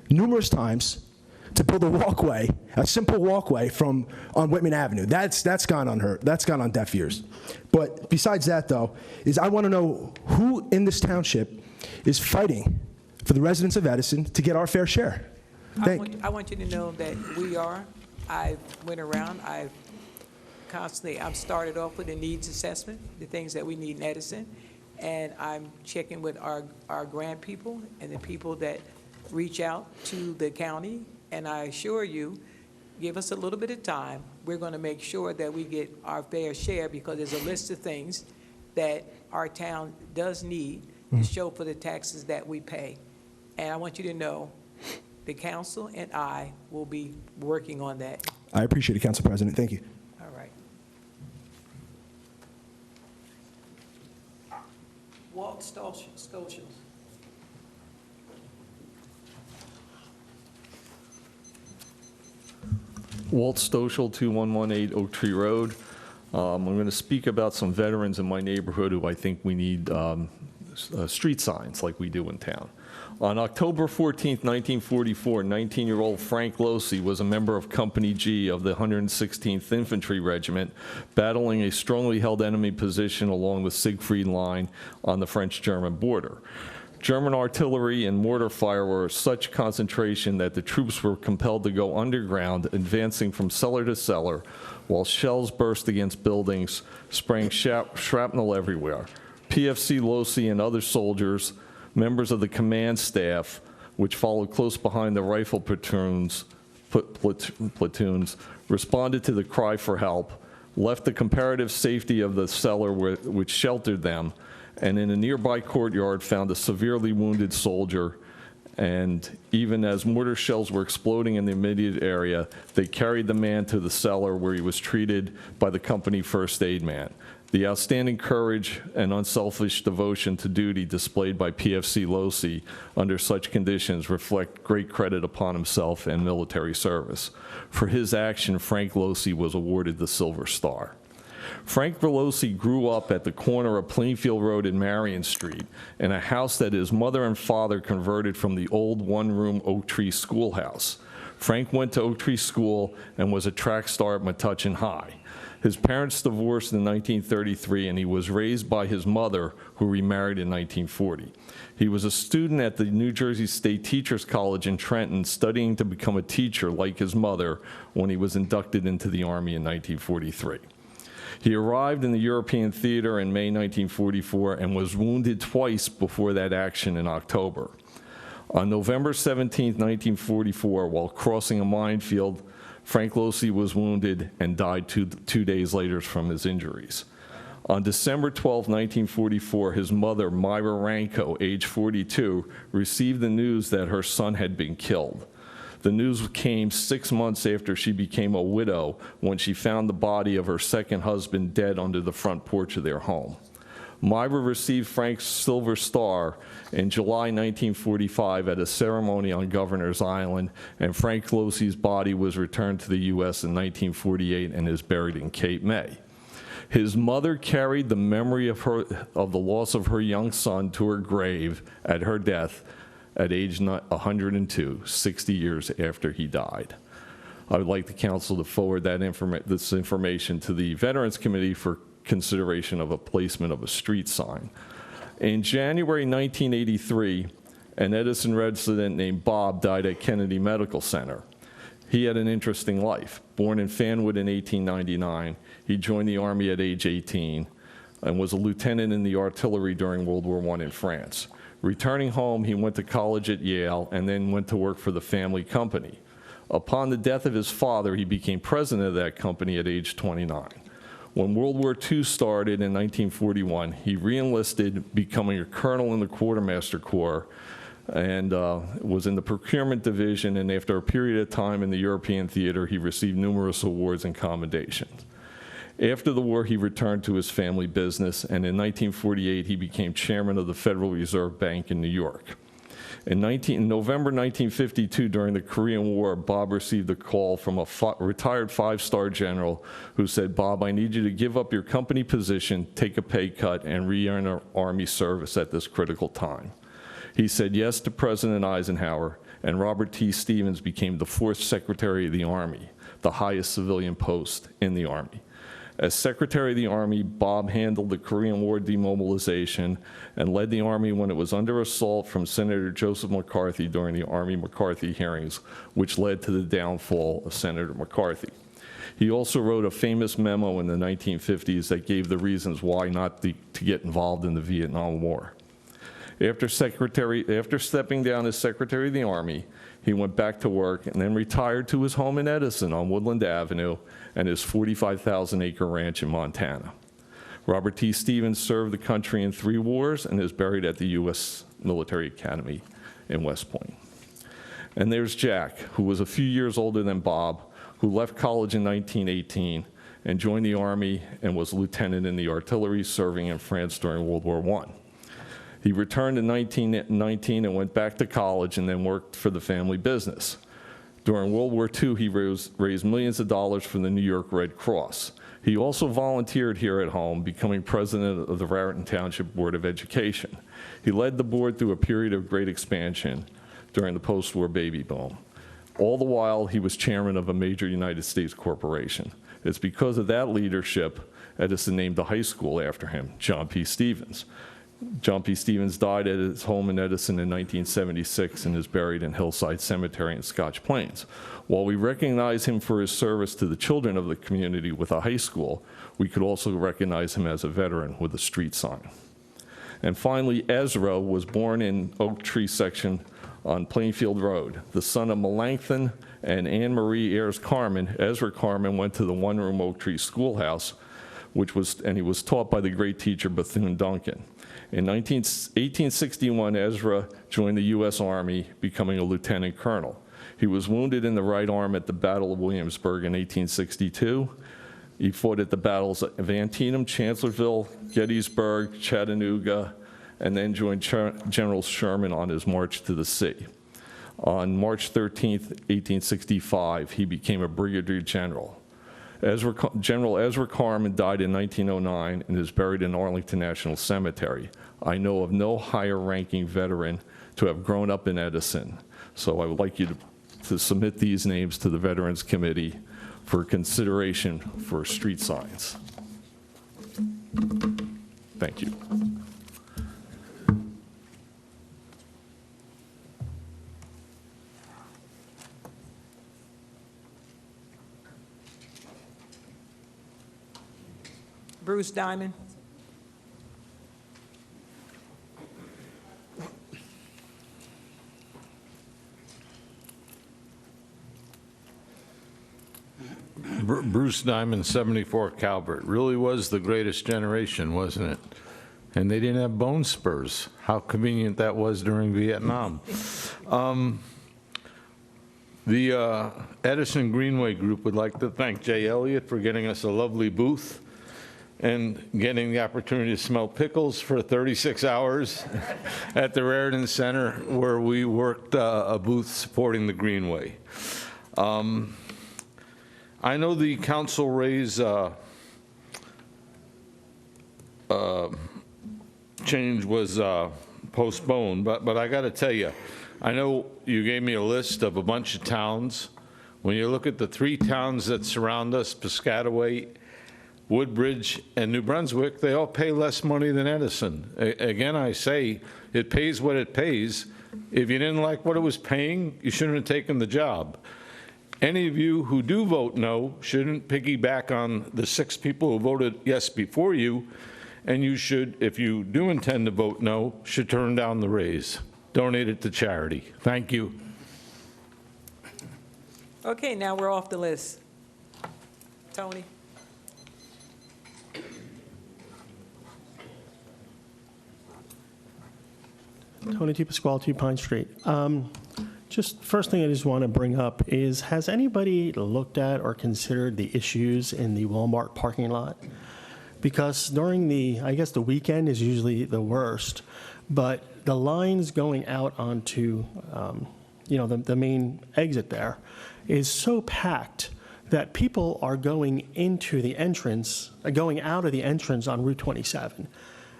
numerous times to build a walkway, a simple walkway on Whitman Avenue. That's gone unheard. That's gone on deaf ears. But besides that, though, is I want to know who in this township is fighting for the residents of Edison to get our fair share.
I want you to know that we are. I went around. I've started off with a needs assessment, the things that we need in Edison, and I'm checking with our grant people and the people that reach out to the county, and I assure you, give us a little bit of time. We're going to make sure that we get our fair share, because there's a list of things that our town does need to show for the taxes that we pay. And I want you to know the council and I will be working on that.
I appreciate it, Council President. Thank you.
All right. Walt Stolzels.
Walt Stoschel, 2118 Oak Tree Road. I'm going to speak about some veterans in my neighborhood who I think we need street signs like we do in town. On October 14, 1944, 19-year-old Frank Losi was a member of Company G of the 116th Infantry Regiment, battling a strongly held enemy position along the Siegfried Line on the French-German border. German artillery and mortar fire were such concentration that the troops were compelled to go underground, advancing from cellar to cellar, while shells burst against buildings, spraying shrapnel everywhere. PFC Losi and other soldiers, members of the command staff, which followed close behind the rifle platoons, responded to the cry for help, left the comparative safety of the cellar which sheltered them, and in a nearby courtyard found a severely wounded soldier. And even as mortar shells were exploding in the immediate area, they carried the man to the cellar where he was treated by the company first aid man. The outstanding courage and unselfish devotion to duty displayed by PFC Losi under such conditions reflect great credit upon himself and military service. For his action, Frank Losi was awarded the Silver Star. Frank Losi grew up at the corner of Plainfield Road and Marion Street in a house that his mother and father converted from the old one-room Oak Tree schoolhouse. Frank went to Oak Tree School and was a track star at Metuchen High. His parents divorced in 1933, and he was raised by his mother, who remarried in 1940. He was a student at the New Jersey State Teachers College in Trenton, studying to become a teacher like his mother when he was inducted into the Army in 1943. He arrived in the European theater in May 1944 and was wounded twice before that action in October. On November 17, 1944, while crossing a minefield, Frank Losi was wounded and died two days later from his injuries. On December 12, 1944, his mother, Myra Ranko, age 42, received the news that her son had been killed. The news came 6 months after she became a widow when she found the body of her second husband dead under the front porch of their home. Myra received Frank's Silver Star in July 1945 at a ceremony on Governor's Island, and Frank Losi's body was returned to the U.S. in 1948 and is buried in Cape May. His mother carried the memory of the loss of her young son to her grave at her death at age 102, 60 years after he died. I would like the council to forward this information to the Veterans Committee for consideration of a placement of a street sign. In January 1983, an Edison resident named Bob died at Kennedy Medical Center. He had an interesting life. Born in Fanwood in 1899, he joined the Army at age 18 and was a lieutenant in the artillery during World War I in France. Returning home, he went to college at Yale and then went to work for the family company. Upon the death of his father, he became president of that company at age 29. When World War II started in 1941, he re-enlisted, becoming a colonel in the Quartermaster Corps, and was in the procurement division, and after a period of time in the European theater, he received numerous awards and commendations. After the war, he returned to his family business, and in 1948, he became chairman of the Federal Reserve Bank in New York. In November 1952, during the Korean War, Bob received a call from a retired five-star general who said, "Bob, I need you to give up your company position, take a pay cut, and re-enter Army service at this critical time." He said yes to President Eisenhower, and Robert T. Stevens became the 4th Secretary of the Army, the highest civilian post in the Army. As Secretary of the Army, Bob handled the Korean War demobilization and led the Army when it was under assault from Senator Joseph McCarthy during the Army McCarthy hearings, which led to the downfall of Senator McCarthy. He also wrote a famous memo in the 1950s that gave the reasons why not to get involved in the Vietnam War. After stepping down as Secretary of the Army, he went back to work and then retired to his home in Edison on Woodland Avenue and his 45,000-acre ranch in Montana. Robert T. Stevens served the country in 3 wars and is buried at the U.S. Military Academy in West Point. And there's Jack, who was a few years older than Bob, who left college in 1918 and joined the Army and was a lieutenant in the artillery, serving in France during World War I. He returned in 1919 and went back to college and then worked for the family business. During World War II, he raised millions of dollars for the New York Red Cross. He also volunteered here at home, becoming president of the Raritan Township Board of Education. He led the board through a period of great expansion during the post-war baby boom. All the while, he was chairman of a major United States corporation. It's because of that leadership, Edison named the high school after him, John P. Stevens. John P. Stevens died at his home in Edison in 1976 and is buried in Hillside Cemetery in Scotch Plains. While we recognize him for his service to the children of the community with a high school, we could also recognize him as a veteran with a street sign. And finally, Ezra was born in Oak Tree section on Plainfield Road. The son of Melanchthon and Anne Marie Ayers Carmen, Ezra Carmen went to the one-room Oak Tree schoolhouse, and he was taught by the great teacher Bethune-Duncan. In 1861, Ezra joined the U.S. Army, becoming a lieutenant colonel. He was wounded in the right arm at the Battle of Williamsburg in 1862. He fought at the battles of Antietam, Chancellorsville, Gettysburg, Chattanooga, and then joined General Sherman on his march to the sea. On March 13, 1865, he became a brigadier general. General Ezra Carmen died in 1909 and is buried in Arlington National Cemetery. I know of no higher-ranking veteran to have grown up in Edison, so I would like you to submit these names to the Veterans Committee for consideration for street signs. Thank you.
Bruce Diamond.
Bruce Diamond, 74 Calvert. Really was the greatest generation, wasn't it? And they didn't have bone spurs. How convenient that was during Vietnam. The Edison Greenway Group would like to thank Jay Elliott for getting us a lovely booth and getting the opportunity to smell pickles for 36 hours at the Raritan Center, where we worked a booth supporting the Greenway. I know the council raise change was postponed, but I got to tell you, I know you gave me a list of a bunch of towns. When you look at the 3 towns that surround us, Piscataway, Woodbridge, and New Brunswick, they all pay less money than Edison. Again, I say, it pays what it pays. If you didn't like what it was paying, you shouldn't have taken the job. Any of you who do vote no shouldn't piggyback on the 6 people who voted yes before you, and you should, if you do intend to vote no, should turn down the raise. Donate it to charity. Thank you.
Okay, now we're off the list. Tony.
Tony T. Pasquale, 2 Pine Street. Just first thing I just want to bring up is, has anybody looked at or considered the issues in the Walmart parking lot? Because during I guess the weekend is usually the worst, but the lines going out onto, the main exit there is so packed that people are going into the entrance, going out of the entrance on Route 27.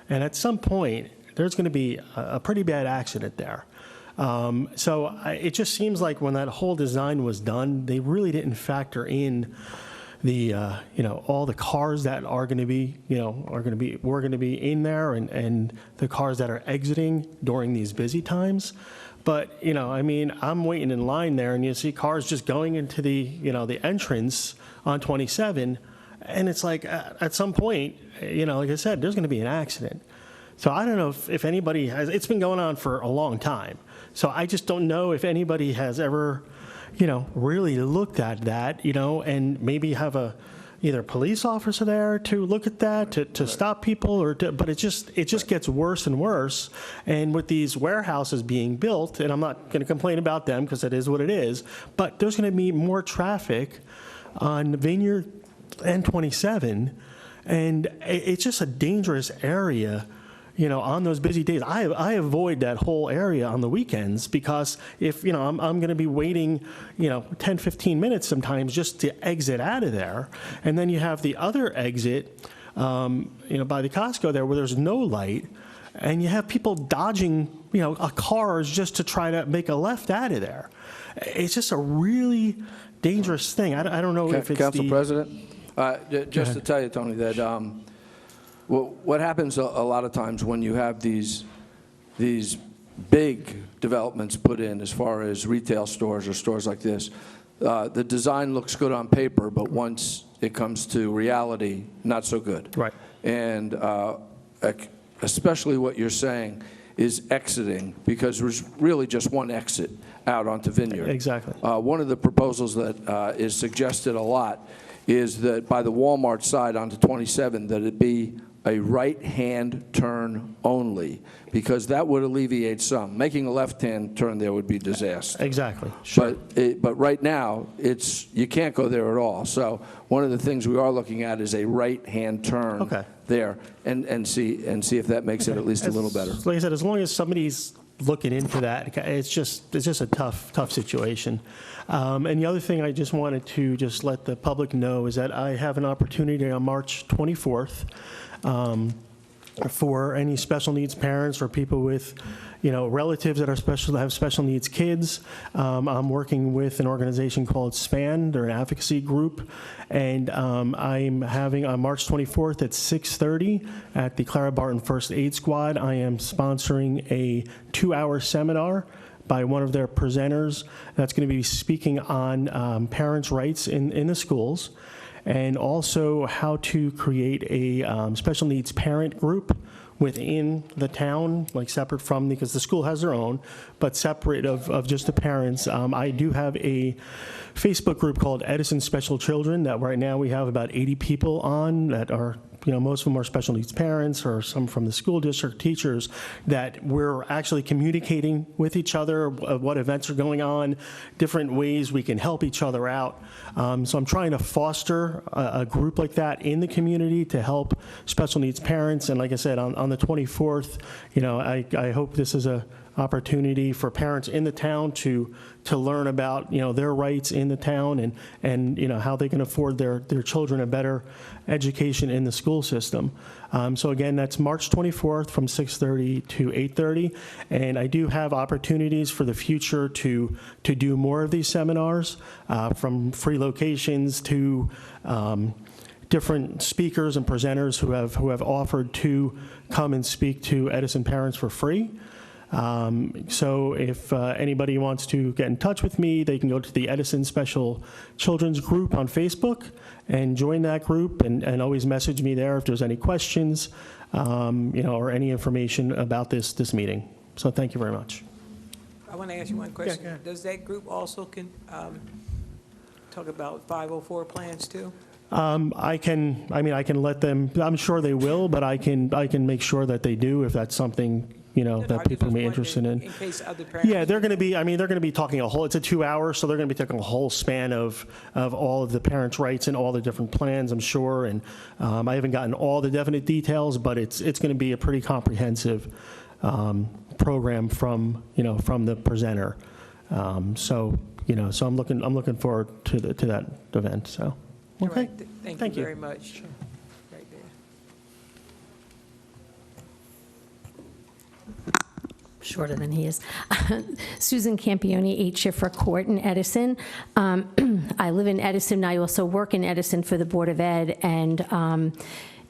And at some point, there's going to be a pretty bad accident there. It just seems like when that whole design was done, they really didn't factor in the, all the cars that are going to be, we're going to be in there, and the cars that are exiting during these busy times. But, I'm waiting in line there, and you see cars just going into the, the entrance on 27, and it's like, at some point, like I said, there's going to be an accident. So I don't know if anybody has, it's been going on for a long time. So I just don't know if anybody has ever, really looked at that, and maybe have either a police officer there to look at that, to stop people, but it just gets worse and worse. And with these warehouses being built, and I'm not going to complain about them because it is what it is, but there's going to be more traffic on Vineyard and 27, and it's just a dangerous area. on those busy days, I avoid that whole area on the weekends because if, I'm going to be waiting, 10, 15 minutes sometimes just to exit out of there. And then you have the other exit, by the Costco there where there's no light, and you have people dodging, cars just to try to make a left out of there. It's just a really dangerous thing. I don't know if it's
Council President, just to tell you, Tony, that what happens a lot of times when you have these big developments put in as far as retail stores or stores like this, the design looks good on paper, but once it comes to reality, not so good.
Right.
And especially what you're saying is exiting, because there's really just one exit out onto Vineyard.
Exactly.
One of the proposals that is suggested a lot is that by the Walmart side onto 27, that it be a right-hand turn only, because that would alleviate some. Making a left-hand turn there would be disaster.
Exactly. Sure.
But right now, you can't go there at all. So one of the things we are looking at is a right-hand turn there, and see if that makes it at least a little better.
Like I said, as long as somebody's looking into that, it's just a tough situation. And the other thing I just wanted to just let the public know is that I have an opportunity on March 24th for any special needs parents or people with, relatives that have special needs kids. I'm working with an organization called SPAN. They're an advocacy group, and I'm having on March 24th at 6:30 at the Clara Barton First Aid Squad. I am sponsoring a 2-hour seminar by one of their presenters that's going to be speaking on parents' rights in the schools, and also how to create a special needs parent group within the town, like separate from, because the school has their own, but separate of just the parents. I do have a Facebook group called Edison Special Children that right now we have about 80 people on that are, most of them are special needs parents or some from the school district, teachers, that we're actually communicating with each other of what events are going on, different ways we can help each other out. So I'm trying to foster a group like that in the community to help special needs parents. And like I said, on the 24th, I hope this is a opportunity for parents in the town to learn about their rights in the town and how they can afford their children a better education in the school system. So again, that's March 24th from 6:30 to 8:30, and I do have opportunities for the future to do more of these seminars, from free locations to different speakers and presenters who have offered to come and speak to Edison parents for free. So if anybody wants to get in touch with me, they can go to the Edison Special Children's Group on Facebook and join that group, and always message me there if there's any questions, or any information about this meeting. So thank you very much.
I want to ask you one question.
Yeah.
Does that group also talk about 504 plans too?
I can let them, I'm sure they will, but I can make sure that they do if that's something that people may be interested in.
In case other parents.
Yeah, they're going to be talking it's a 2-hour, so they're going to be taking a whole span of all of the parents' rights and all the different plans, I'm sure. And I haven't gotten all the definite details, but it's going to be a pretty comprehensive program from the presenter. So I'm looking forward to that event. So, okay.
Right. Thank you very much. Right there.
Shorter than he is. Susan Campione, 8 Schiffer Court in Edison. I live in Edison. I also work in Edison for the Board of Ed, and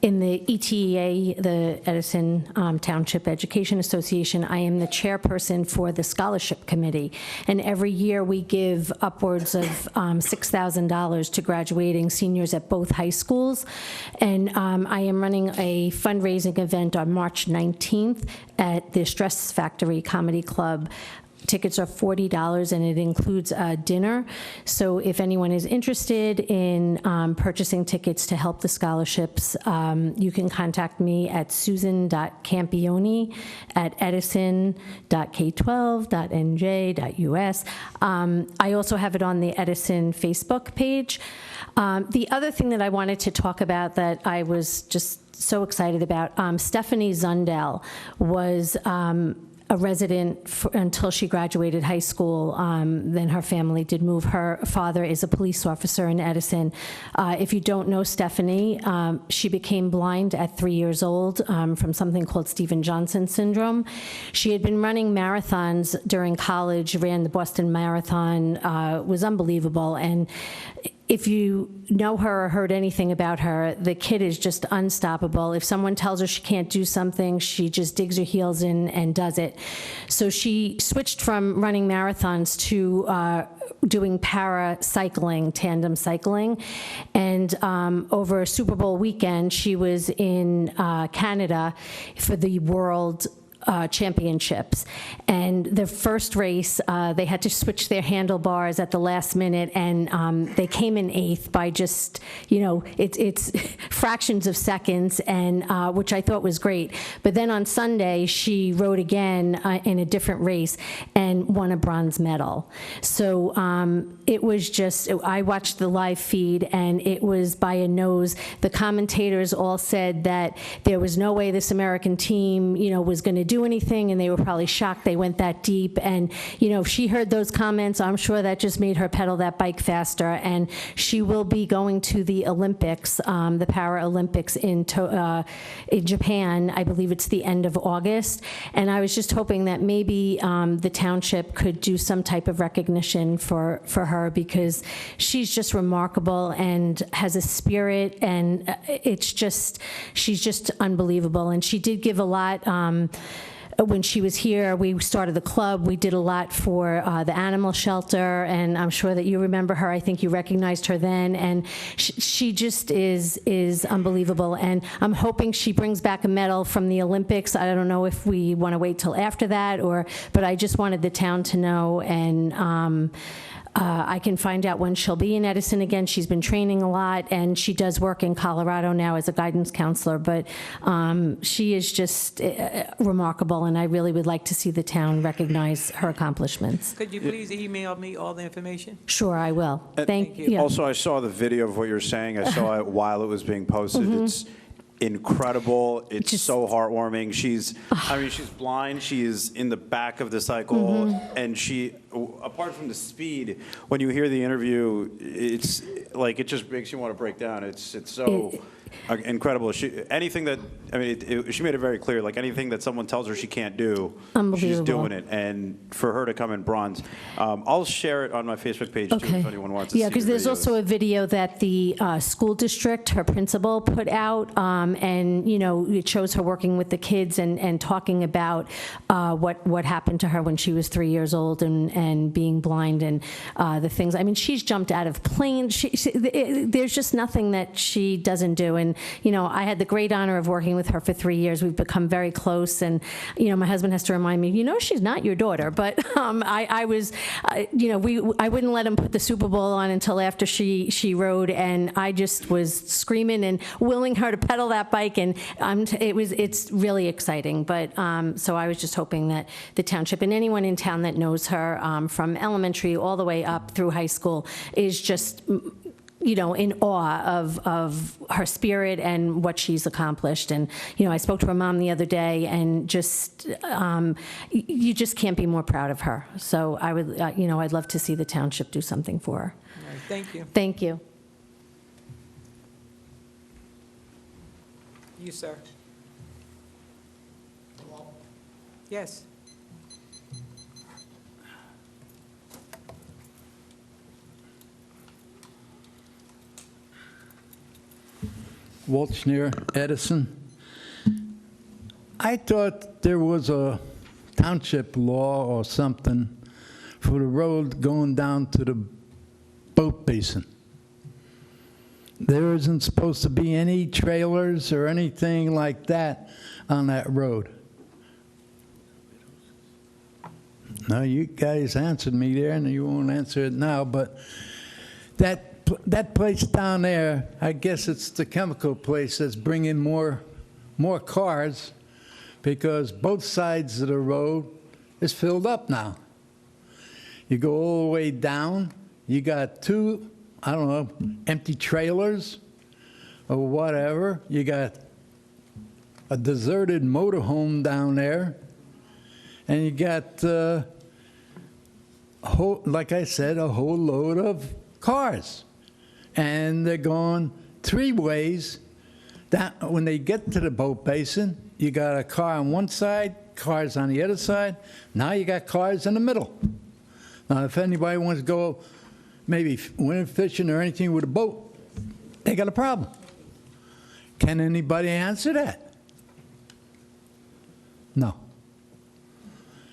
in the ETEA, the Edison Township Education Association, I am the chairperson for the scholarship committee. And every year we give upwards of $6,000 to graduating seniors at both high schools. And I am running a fundraising event on March 19th at the Stress Factory Comedy Club Tickets are $40, and it includes a dinner. So if anyone is interested in purchasing tickets to help the scholarships, you can contact me at susan.campione@edison.k12.nj.us. I also have it on the Edison Facebook page. The other thing that I wanted to talk about that I was just so excited about, Stephanie Zundel was a resident until she graduated high school. Then her family did move. Her father is a police officer in Edison. If you don't know Stephanie, she became blind at 3 years old from something called Steven Johnson syndrome. She had been running marathons during college, ran the Boston Marathon, was unbelievable. And if you know her or heard anything about her, the kid is just unstoppable. If someone tells her she can't do something, she just digs her heels in and does it. So she switched from running marathons to doing para-cycling, tandem cycling. And over a Super Bowl weekend, she was in Canada for the World Championships. And the first race, they had to switch their handlebars at the last minute, and they came in 8th by just, it's fractions of seconds, and which I thought was great. But then on Sunday, she rode again in a different race and won a bronze medal. So it was just, I watched the live feed, and it was by a nose. The commentators all said that there was no way this American team, was going to do anything, and they were probably shocked they went that deep. And if she heard those comments, I'm sure that just made her pedal that bike faster. And she will be going to the Olympics, the Paralympics in Japan. I believe it's the end of August. And I was just hoping that maybe the township could do some type of recognition for her, because she's just remarkable and has a spirit, and she's just unbelievable. And she did give a lot. When she was here, we started the club. We did a lot for the animal shelter, and I'm sure that you remember her. I think you recognized her then, and she just is unbelievable. And I'm hoping she brings back a medal from the Olympics. I don't know if we want to wait till after that, but I just wanted the town to know, and I can find out when she'll be in Edison again. She's been training a lot, and she does work in Colorado now as a guidance counselor, but she is just remarkable, and I really would like to see the town recognize her accomplishments.
Could you please email me all the information?
Sure, I will. Thank you.
Also, I saw the video of what you're saying. I saw it while it was being posted. It's incredible. It's so heartwarming. She's blind. She is in the back of the cycle, and she, apart from the speed, when you hear the interview, it's like, it just makes you want to break down. It's so incredible. She made it very clear, like anything that someone tells her she can't do, she's doing it. And for her to come in bronze, I'll share it on my Facebook page too, if anyone wants to see.
Yeah, because there's also a video that the school district, her principal, put out, and it shows her working with the kids and talking about what happened to her when she was 3 years old and being blind, and the things. I mean, she's jumped out of planes. There's just nothing that she doesn't do. And I had the great honor of working with her for 3 years. We've become very close, and my husband has to remind me, she's not your daughter. But I wouldn't let him put the Super Bowl on until after she rode, and I just was screaming and willing her to pedal that bike, and it's really exciting. But so I was just hoping that the township and anyone in town that knows her from elementary all the way up through high school is just in awe of her spirit and what she's accomplished. And, I spoke to her mom the other day, and just, you just can't be more proud of her. So I would, I'd love to see the township do something for her.
All right, thank you.
Thank you.
You, sir. Yes.
Waltz near Edison. I thought there was a township law or something for the road going down to the boat basin. There isn't supposed to be any trailers or anything like that on that road. No, you guys answered me there, and you won't answer it now, but that place down there, I guess it's the chemical place that's bringing more cars, because both sides of the road is filled up now. You go all the way down, you got two, I don't know, empty trailers or whatever. You got a deserted motorhome down there, and you got, like I said, a whole load of cars. And they're going three ways. When they get to the boat basin, you got a car on one side, cars on the other side. Now you got cars in the middle. Now, if anybody wants to go maybe winter fishing or anything with a boat, they got a problem. Can anybody answer that? No.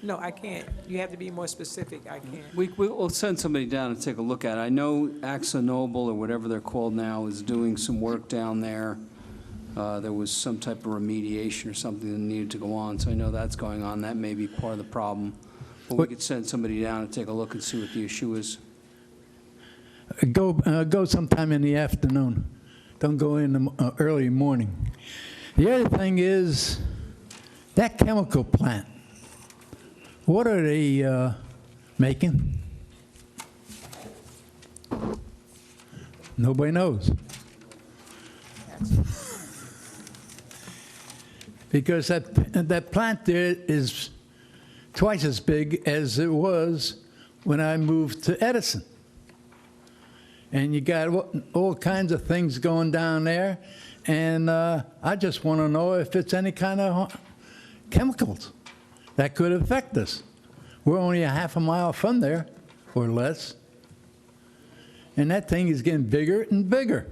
No, I can't. You have to be more specific. I can't.
We'll send somebody down and take a look at it. I know AxoNoble, or whatever they're called now, is doing some work down there. There was some type of remediation or something that needed to go on, so I know that's going on. That may be part of the problem. But we could send somebody down and take a look and see what the issue is.
Go sometime in the afternoon. Don't go in the early morning. The other thing is that chemical plant. What are they making? Nobody knows. Because that plant there is twice as big as it was when I moved to Edison. And you got all kinds of things going down there, and I just want to know if it's any kind of chemicals that could affect us. We're only a half a mile from there, or less. And that thing is getting bigger and bigger.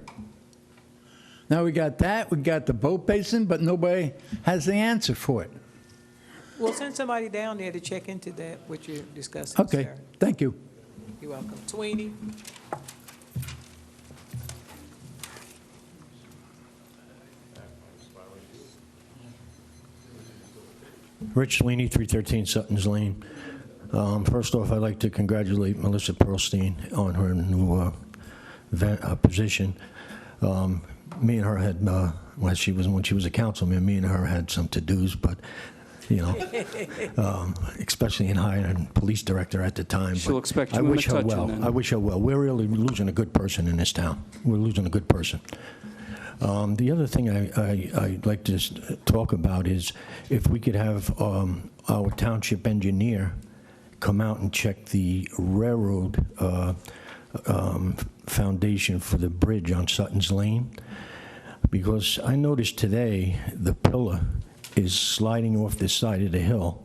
Now we got that, we got the boat basin, but nobody has the answer for it.
We'll send somebody down there to check into that, what you're discussing,
Okay,
sir.
thank you.
You're welcome. Sweeney?
Rich Sweeney, 313 Sutton's Lane. First off, I'd like to congratulate Melissa Pearlstein on her new position. Me and her had, when she was a councilman, me and her had some to-dos, but, you know, especially in hiring a police director at the time.
She'll expect you
I
in
wish her
Metuchen
well.
then.
I wish her well. We're really losing a good person in this town. We're losing a good person. The other thing I'd like to talk about is if we could have our township engineer come out and check the railroad foundation for the bridge on Sutton's Lane, because I noticed today the pillar is sliding off the side of the hill.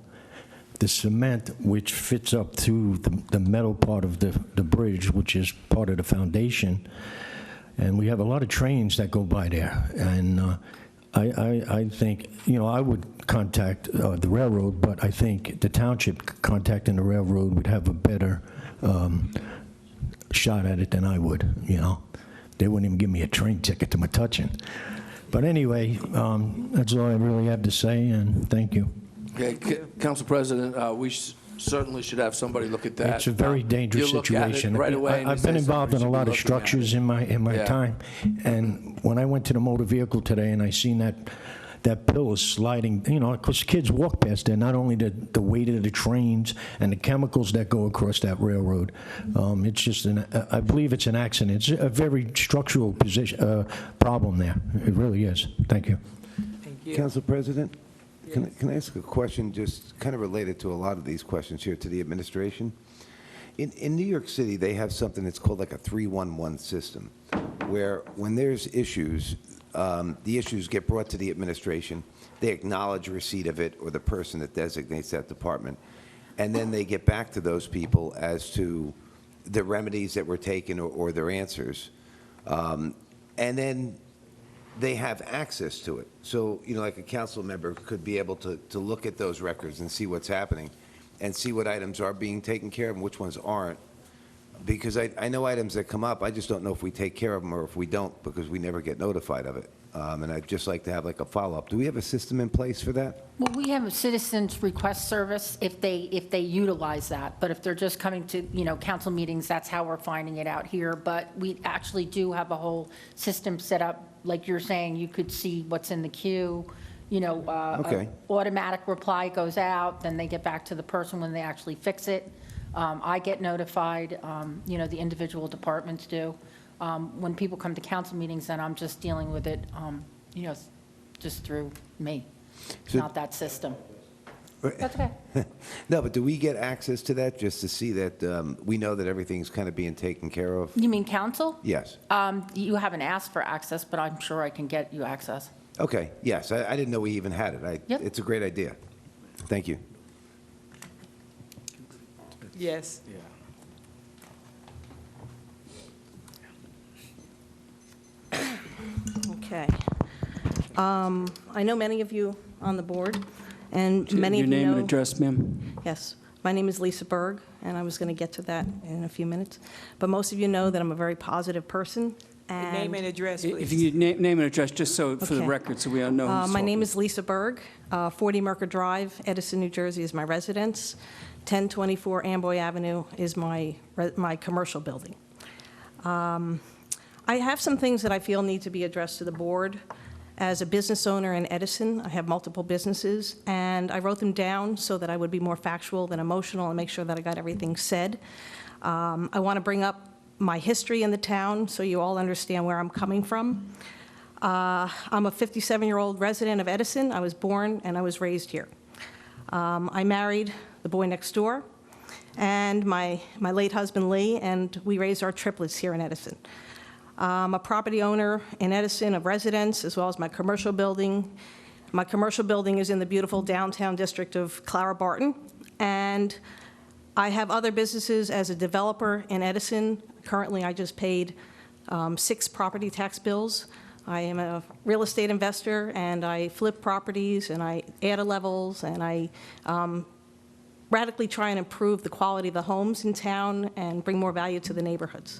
The cement, which fits up through the metal part of the bridge, which is part of the foundation, and we have a lot of trains that go by there. And I think, you know, I would contact the railroad, but I think the township contacting the railroad would have a better shot at it than I would, you know. They wouldn't even give me a train ticket to Metuchen. But anyway, that's all I really have to say, and thank you.
Okay, Council President, we certainly should have somebody look at that.
It's a very dangerous
You look at it
situation.
right away and
I've
say
been involved in a
somebody
lot
should
of
be looking at
structures
it.
in my
Yeah.
time, and when I went to the motor vehicle today and I seen that pillar sliding, you know, because kids walk past there, not only the weight of the trains and the chemicals that go across that railroad. It's just, I believe it's an accident. It's a very structural problem there. It really is. Thank you.
Thank you.
Council President, can I ask a question just kind of related to a lot of these questions here to the administration? In New York City, they have something that's called like a 311 system, where when there's issues, the issues get brought to the administration, they acknowledge receipt of it or the person that designates that department, and then they get back to those people as to the remedies that were taken or their answers. And then they have access to it. So, you know, like a council member could be able to look at those records and see what's happening and see what items are being taken care of and which ones aren't. Because I know items that come up, I just don't know if we take care of them or if we don't, because we never get notified of it. And I'd just like to have like a follow-up. Do we have a system in place for that?
Well, we have a citizens request service if they utilize that, but if they're just coming to, council meetings, that's how we're finding it out here. But we actually do have a whole system set up, like you're saying, you could see what's in the queue,
Okay.
automatic reply goes out, then they get back to the person when they actually fix it. I get notified, the individual departments do. When people come to council meetings, then I'm just dealing with it, just through me,
So-
not that system. That's okay.
No, but do we get access to that just to see that we know that everything's kind of being taken care of?
You mean council?
Yes.
You haven't asked for access, but I'm sure I can get you access.
Okay, yes, I didn't know we even had it.
Yep.
It's a great idea. Thank you.
Yes.
Okay. I know many of you on the board, and many of you know...
Your name and address, ma'am?
Yes. My name is Lisa Berg, and I was going to get to that in a few minutes. But most of you know that I'm a very positive person, and...
Name and address, please.
If you could name and address, just so for the
Okay.
record, so we all know who's
My name
talking.
is Lisa Berg. 40 Merker Drive, Edison, New Jersey is my residence. 1024 Amboy Avenue is my commercial building. I have some things that I feel need to be addressed to the board. As a business owner in Edison, I have multiple businesses, and I wrote them down so that I would be more factual than emotional and make sure that I got everything said. I want to bring up my history in the town so you all understand where I'm coming from. I'm a 57-year-old resident of Edison. I was born and I was raised here. I married the boy next door and my late husband, Lee, and we raised our triplets here in Edison. I'm a property owner in Edison of residence as well as my commercial building. My commercial building is in the beautiful downtown district of Clara Barton, and I have other businesses as a developer in Edison. Currently, I just paid 6 property tax bills. I am a real estate investor, and I flip properties, and I add levels, and I radically try and improve the quality of the homes in town and bring more value to the neighborhoods.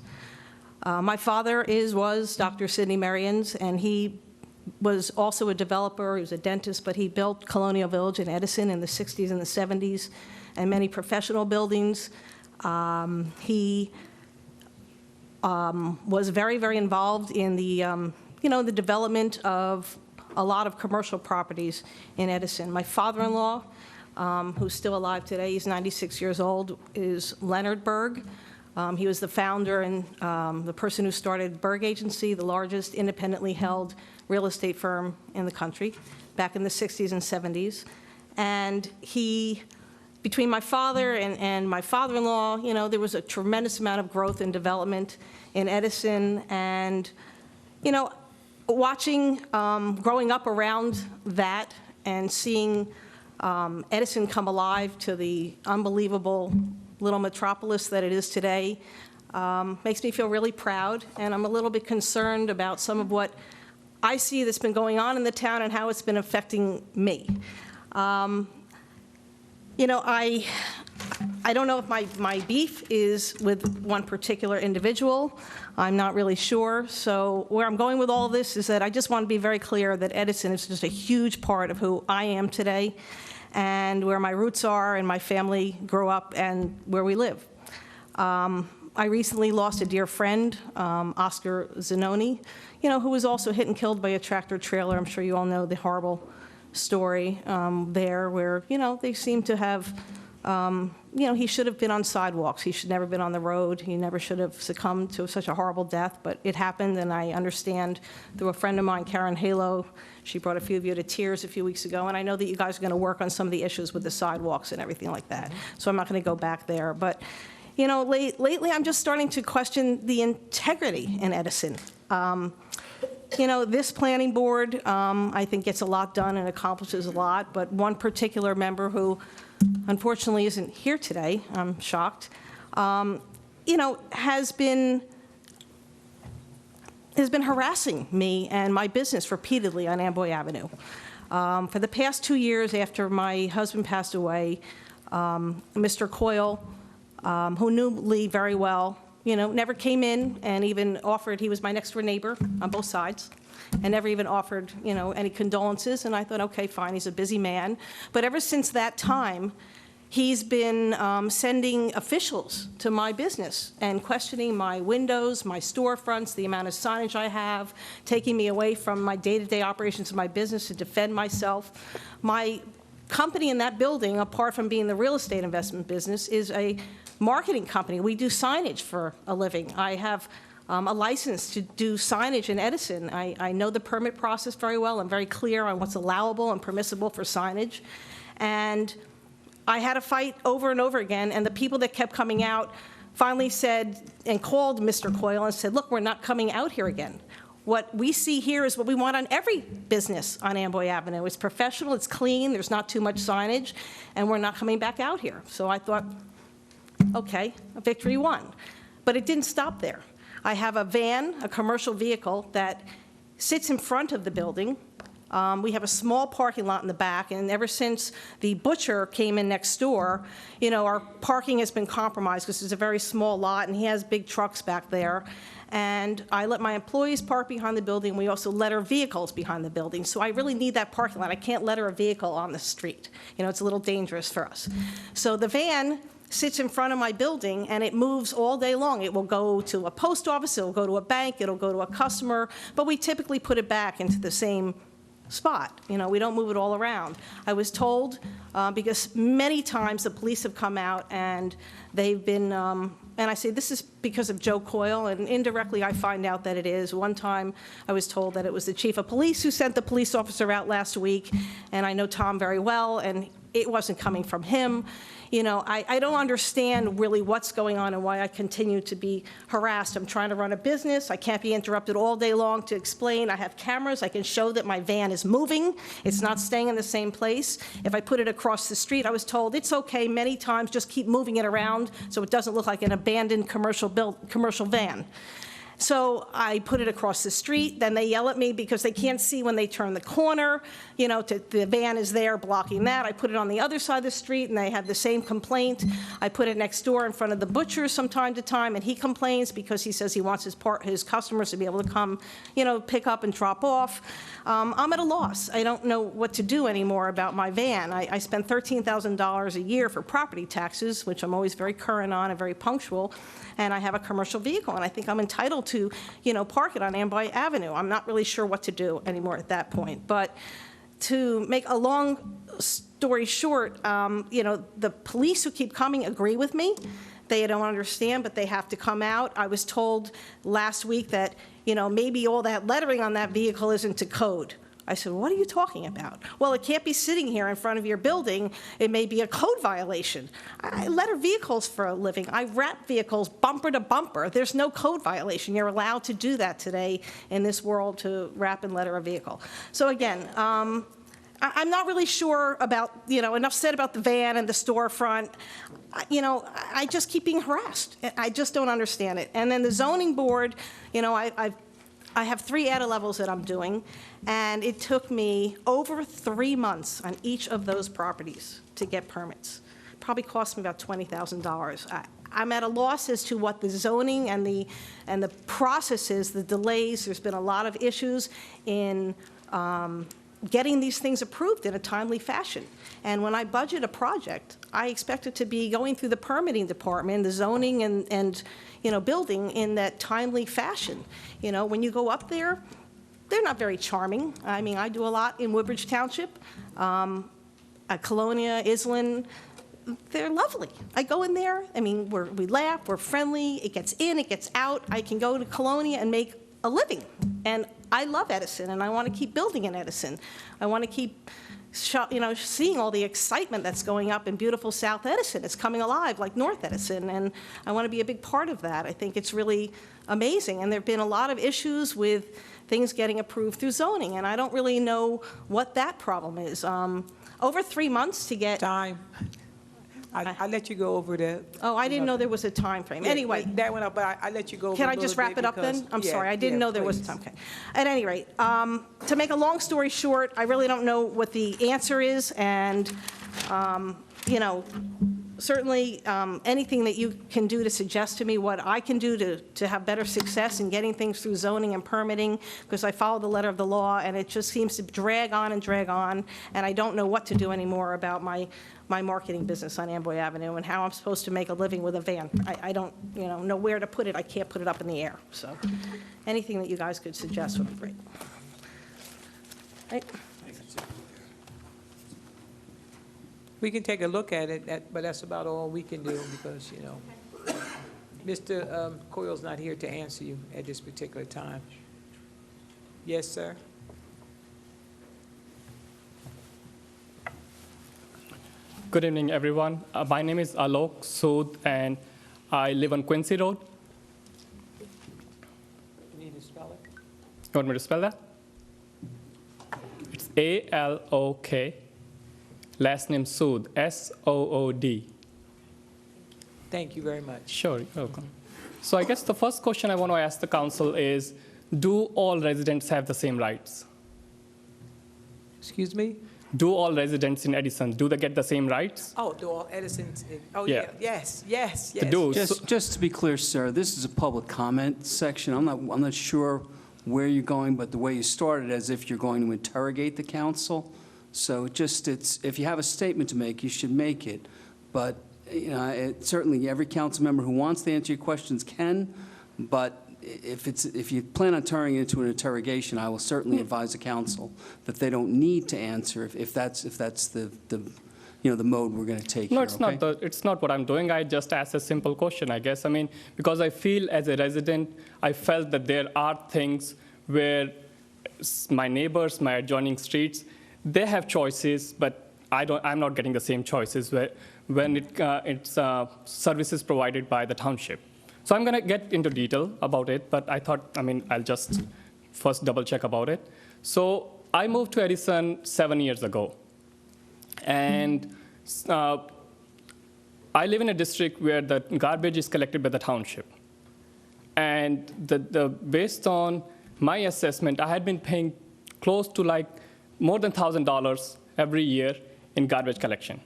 My father was Dr. Sidney Marians, and he was also a developer. He was a dentist, but he built Colonial Village in Edison in the 60s and the 70s, and many professional buildings. He was very, very involved in the, the development of a lot of commercial properties in Edison. My father-in-law, who's still alive today, he's 96 years old, is Leonard Berg. He was the founder and the person who started Berg Agency, the largest independently held real estate firm in the country, back in the 60s and 70s. And between my father and my father-in-law, there was a tremendous amount of growth and development in Edison. And, watching, growing up around that and seeing Edison come alive to the unbelievable little metropolis that it is today makes me feel really proud, and I'm a little bit concerned about some of what I see that's been going on in the town and how it's been affecting me. I don't know if my beef is with one particular individual. I'm not really sure. So where I'm going with all this is that I just want to be very clear that Edison is just a huge part of who I am today, and where my roots are and my family grew up and where we live. I recently lost a dear friend, Oscar Zanoni, who was also hit and killed by a tractor trailer. I'm sure you all know the horrible story there where, they seem to have, he should have been on sidewalks. He should never have been on the road. He never should have succumbed to such a horrible death, but it happened, and I understand through a friend of mine, Karen Halo. She brought a few of you to tears a few weeks ago, and I know that you guys are going to work on some of the issues with the sidewalks and everything like that, so I'm not going to go back there. But, lately I'm just starting to question the integrity in Edison. This planning board, I think, gets a lot done and accomplishes a lot, but one particular member who unfortunately isn't here today, I'm shocked, has been harassing me and my business repeatedly on Amboy Avenue. For the past 2 years after my husband passed away, Mr. Coyle, who knew Lee very well, never came in and even offered, he was my next door neighbor on both sides, and never even offered, any condolences. And I thought, okay, fine, he's a busy man. But ever since that time, he's been sending officials to my business and questioning my windows, my storefronts, the amount of signage I have, taking me away from my day-to-day operations of my business to defend myself. My company in that building, apart from being the real estate investment business, is a marketing company. We do signage for a living. I have a license to do signage in Edison. I know the permit process very well. I'm very clear on what's allowable and permissible for signage. And I had a fight over and over again, and the people that kept coming out finally said and called Mr. Coyle and said, look, we're not coming out here again. What we see here is what we want on every business on Amboy Avenue. It's professional, it's clean, there's not too much signage, and we're not coming back out here. So I thought, okay, a victory won. But it didn't stop there. I have a van, a commercial vehicle, that sits in front of the building. We have a small parking lot in the back, and ever since the butcher came in next door, our parking has been compromised because it's a very small lot, and he has big trucks back there. And I let my employees park behind the building. We also let our vehicles behind the building. So I really need that parking lot. I can't let our vehicle on the street. It's a little dangerous for us. So the van sits in front of my building, and it moves all day long. It will go to a post office, it will go to a bank, it'll go to a customer, but we typically put it back into the same spot. We don't move it all around. I was told, because many times the police have come out and they've been, and I say this is because of Joe Coyle, and indirectly I find out that it is. One time I was told that it was the chief of police who sent the police officer out last week, and I know Tom very well, and it wasn't coming from him. I don't understand really what's going on and why I continue to be harassed. I'm trying to run a business. I can't be interrupted all day long to explain. I have cameras. I can show that my van is moving. It's not staying in the same place. If I put it across the street, I was told it's okay many times, just keep moving it around so it doesn't look like an abandoned commercial van. So I put it across the street. Then they yell at me because they can't see when they turn the corner. The van is there blocking that. I put it on the other side of the street, and they have the same complaint. I put it next door in front of the butcher from time to time, and he complains because he says he wants his customers to be able to come, pick up and drop off. I'm at a loss. I don't know what to do anymore about my van. I spend $13,000 a year for property taxes, which I'm always very current on and very punctual, and I have a commercial vehicle, and I think I'm entitled to, park it on Amboy Avenue. I'm not really sure what to do anymore at that point. But to make a long story short, the police who keep coming agree with me. They don't understand, but they have to come out. I was told last week that, maybe all that lettering on that vehicle isn't to code. I said, what are you talking about? Well, it can't be sitting here in front of your building. It may be a code violation. I letter vehicles for a living. I wrap vehicles bumper to bumper. There's no code violation. You're allowed to do that today in this world, to wrap and letter a vehicle. So again, I'm not really sure about, enough said about the van and the storefront. I just keep being harassed. I just don't understand it. And then the zoning board, I have 3 ADA levels that I'm doing, and it took me over 3 months on each of those properties to get permits. Probably cost me about $20,000. I'm at a loss as to what the zoning and the processes, the delays. There's been a lot of issues in getting these things approved in a timely fashion. And when I budget a project, I expect it to be going through the permitting department, the zoning and building in that timely fashion. When you go up there, they're not very charming. I mean, I do a lot in Woodbridge Township, at Colonia, Island. They're lovely. I go in there, we laugh, we're friendly, it gets in, it gets out. I can go to Colonia and make a living. And I love Edison, and I want to keep building in Edison. I want to keep seeing all the excitement that's going up in beautiful South Edison. It's coming alive like North Edison, and I want to be a big part of that. I think it's really amazing, and there have been a lot of issues with things getting approved through zoning, and I don't really know what that problem is. Over 3 months to get...
Time. I let you go over that.
Oh, I didn't know there was a time frame.
Yeah,
Anyway.
That went up, but I let you go over
Can
a
I just
little
wrap
bit
it up then?
because-
I'm
Yeah,
sorry, I didn't know there was a
please.
time. Okay. At any rate, to make a long story short, I really don't know what the answer is, and, certainly, anything that you can do to suggest to me what I can do to have better success in getting things through zoning and permitting, because I follow the letter of the law, and it just seems to drag on, and I don't know what to do anymore about my marketing business on Amboy Avenue and how I'm supposed to make a living with a van. I don't, know where to put it. I can't put it up in the air. So anything that you guys could suggest would be great. Right.
We can take a look at it, but that's about all we can do because, Mr. Coyle's not here to answer you at this particular time. Yes, sir?
Good evening, everyone. My name is Alok Sood, and I live on Quincy Road.
You need to spell it?
You want me to spell that? It's A-L-O-K. Last name Sood, S-O-O-D.
Thank you very much.
Sure, you're welcome. So I guess the first question I want to ask the council is, do all residents have the same rights?
Excuse me?
Do all residents in Edison, do they get the same rights?
Oh, do all Edison's,
Yeah.
Yes.
Just to be clear, sir, this is a public comment section. I'm not sure where you're going, but the way you started, as if you're going to interrogate the council. So if you have a statement to make, you should make it. But, certainly every council member who wants to answer your questions can, but if you plan on turning it into an interrogation, I will certainly advise the council that they don't need to answer if that's the mode we're going to take
No,
here,
it's not what I'm doing. I just asked a simple question, I guess. I mean, because I feel as a resident, I felt that there are things where my neighbors, my adjoining streets, they have choices, but I'm not getting the same choices when it's services provided by the township. So I'm going to get into detail about it, but I thought, I'll just first double check about it. So I moved to Edison 7 years ago. And I live in a district where the garbage is collected by the township. And based on my assessment, I had been paying close to more than $1,000 every year in garbage collection.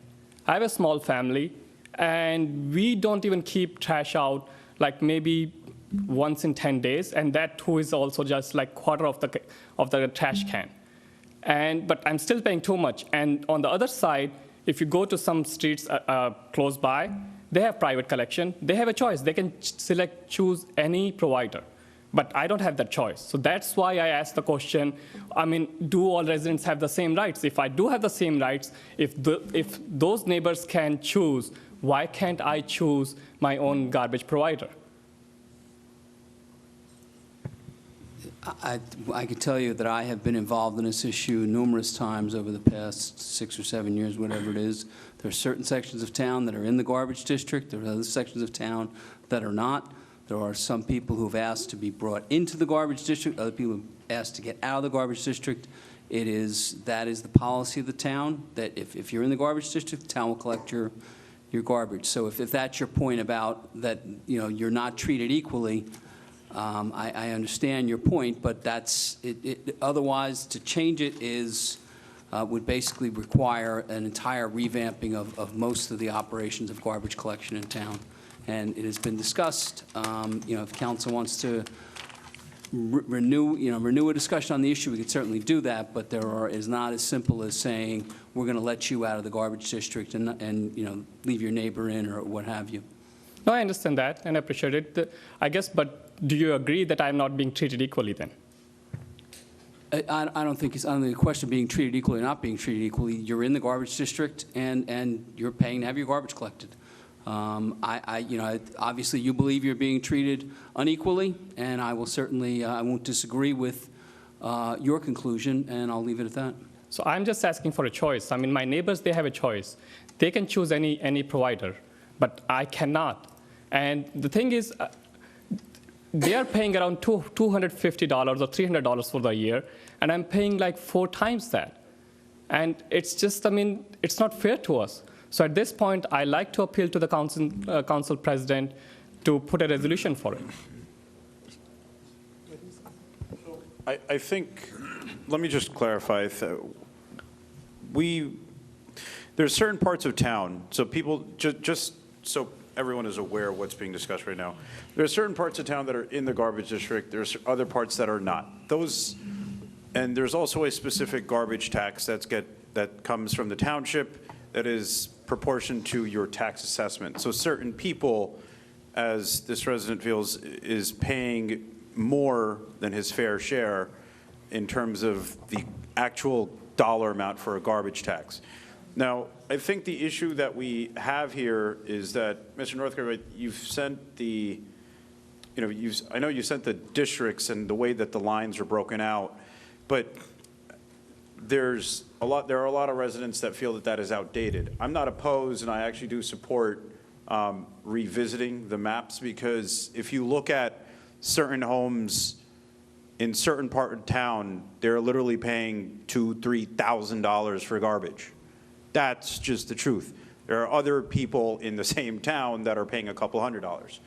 I have a small family, and we don't even keep trash out maybe once in 10 days, and that too is also just quarter of the trash can. But I'm still paying too much. And on the other side, if you go to some streets close by, they have private collection. They have a choice. They can choose any provider. But I don't have that choice. So that's why I asked the question, do all residents have the same rights? If I do have the same rights, if those neighbors can choose, why can't I choose my own garbage provider?
I can tell you that I have been involved in this issue numerous times over the past 6 or 7 years, whatever it is. There are certain sections of town that are in the garbage district. There are other sections of town that are not. There are some people who have asked to be brought into the garbage district, other people have asked to get out of the garbage district. That is the policy of the town, that if you're in the garbage district, the town will collect your garbage. So if that's your point about that, you're not treated equally, I understand your point, but otherwise, to change it would basically require an entire revamping of most of the operations of garbage collection in town. And it has been discussed, if council wants to renew a discussion on the issue, we could certainly do that, but is not as simple as saying, we're going to let you out of the garbage district and leave your neighbor in or what have you.
No, I understand that and appreciate it. I guess, but do you agree that I'm not being treated equally then?
I don't think it's on the question of being treated equally or not being treated equally. You're in the garbage district and you're paying to have your garbage collected. Obviously you believe you're being treated unequally, and I will certainly, I won't disagree with your conclusion, and I'll leave it at that.
So I'm just asking for a choice. My neighbors, they have a choice. They can choose any provider, but I cannot. And the thing is, they are paying around $250 or $300 for the year, and I'm paying 4 times that. And it's just, it's not fair to us. So at this point, I like to appeal to the council president to put a resolution for it.
I think, let me just clarify. The there's certain parts of town, so people, just so everyone is aware of what's being discussed right now, there are certain parts of town that are in the garbage district, there's other parts that are not. And there's also a specific garbage tax that comes from the township that is proportioned to your tax assessment. So certain people, as this resident feels, is paying more than his fair share in terms of the actual dollar amount for a garbage tax. Now, I think the issue that we have here is that, Mr. Northcliffe, you've sent the, I know you sent the districts and the way that the lines are broken out, but there are a lot of residents that feel that that is outdated. I'm not opposed, and I actually do support revisiting the maps, because if you look at certain homes in certain part of town, they're literally paying $2,000, $3,000 for garbage. That's just the truth. There are other people in the same town that are paying a couple $100s.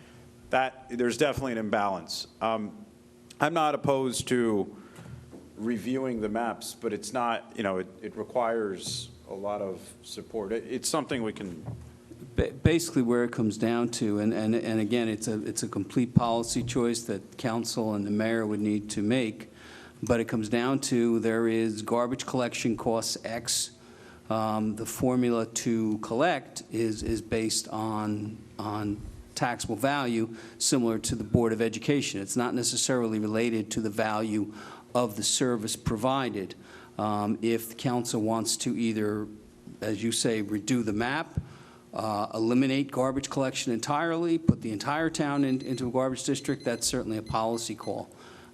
There's definitely an imbalance. I'm not opposed to reviewing the maps, but it's not, it requires a lot of support. It's something we can.
Basically, where it comes down to, and again, it's a complete policy choice that council and the mayor would need to make, but it comes down to there is garbage collection costs X. The formula to collect is based on taxable value, similar to the Board of Education. It's not necessarily related to the value of the service provided. If the council wants to either, as you say, redo the map, eliminate garbage collection entirely, put the entire town into a garbage district, that's certainly a policy call.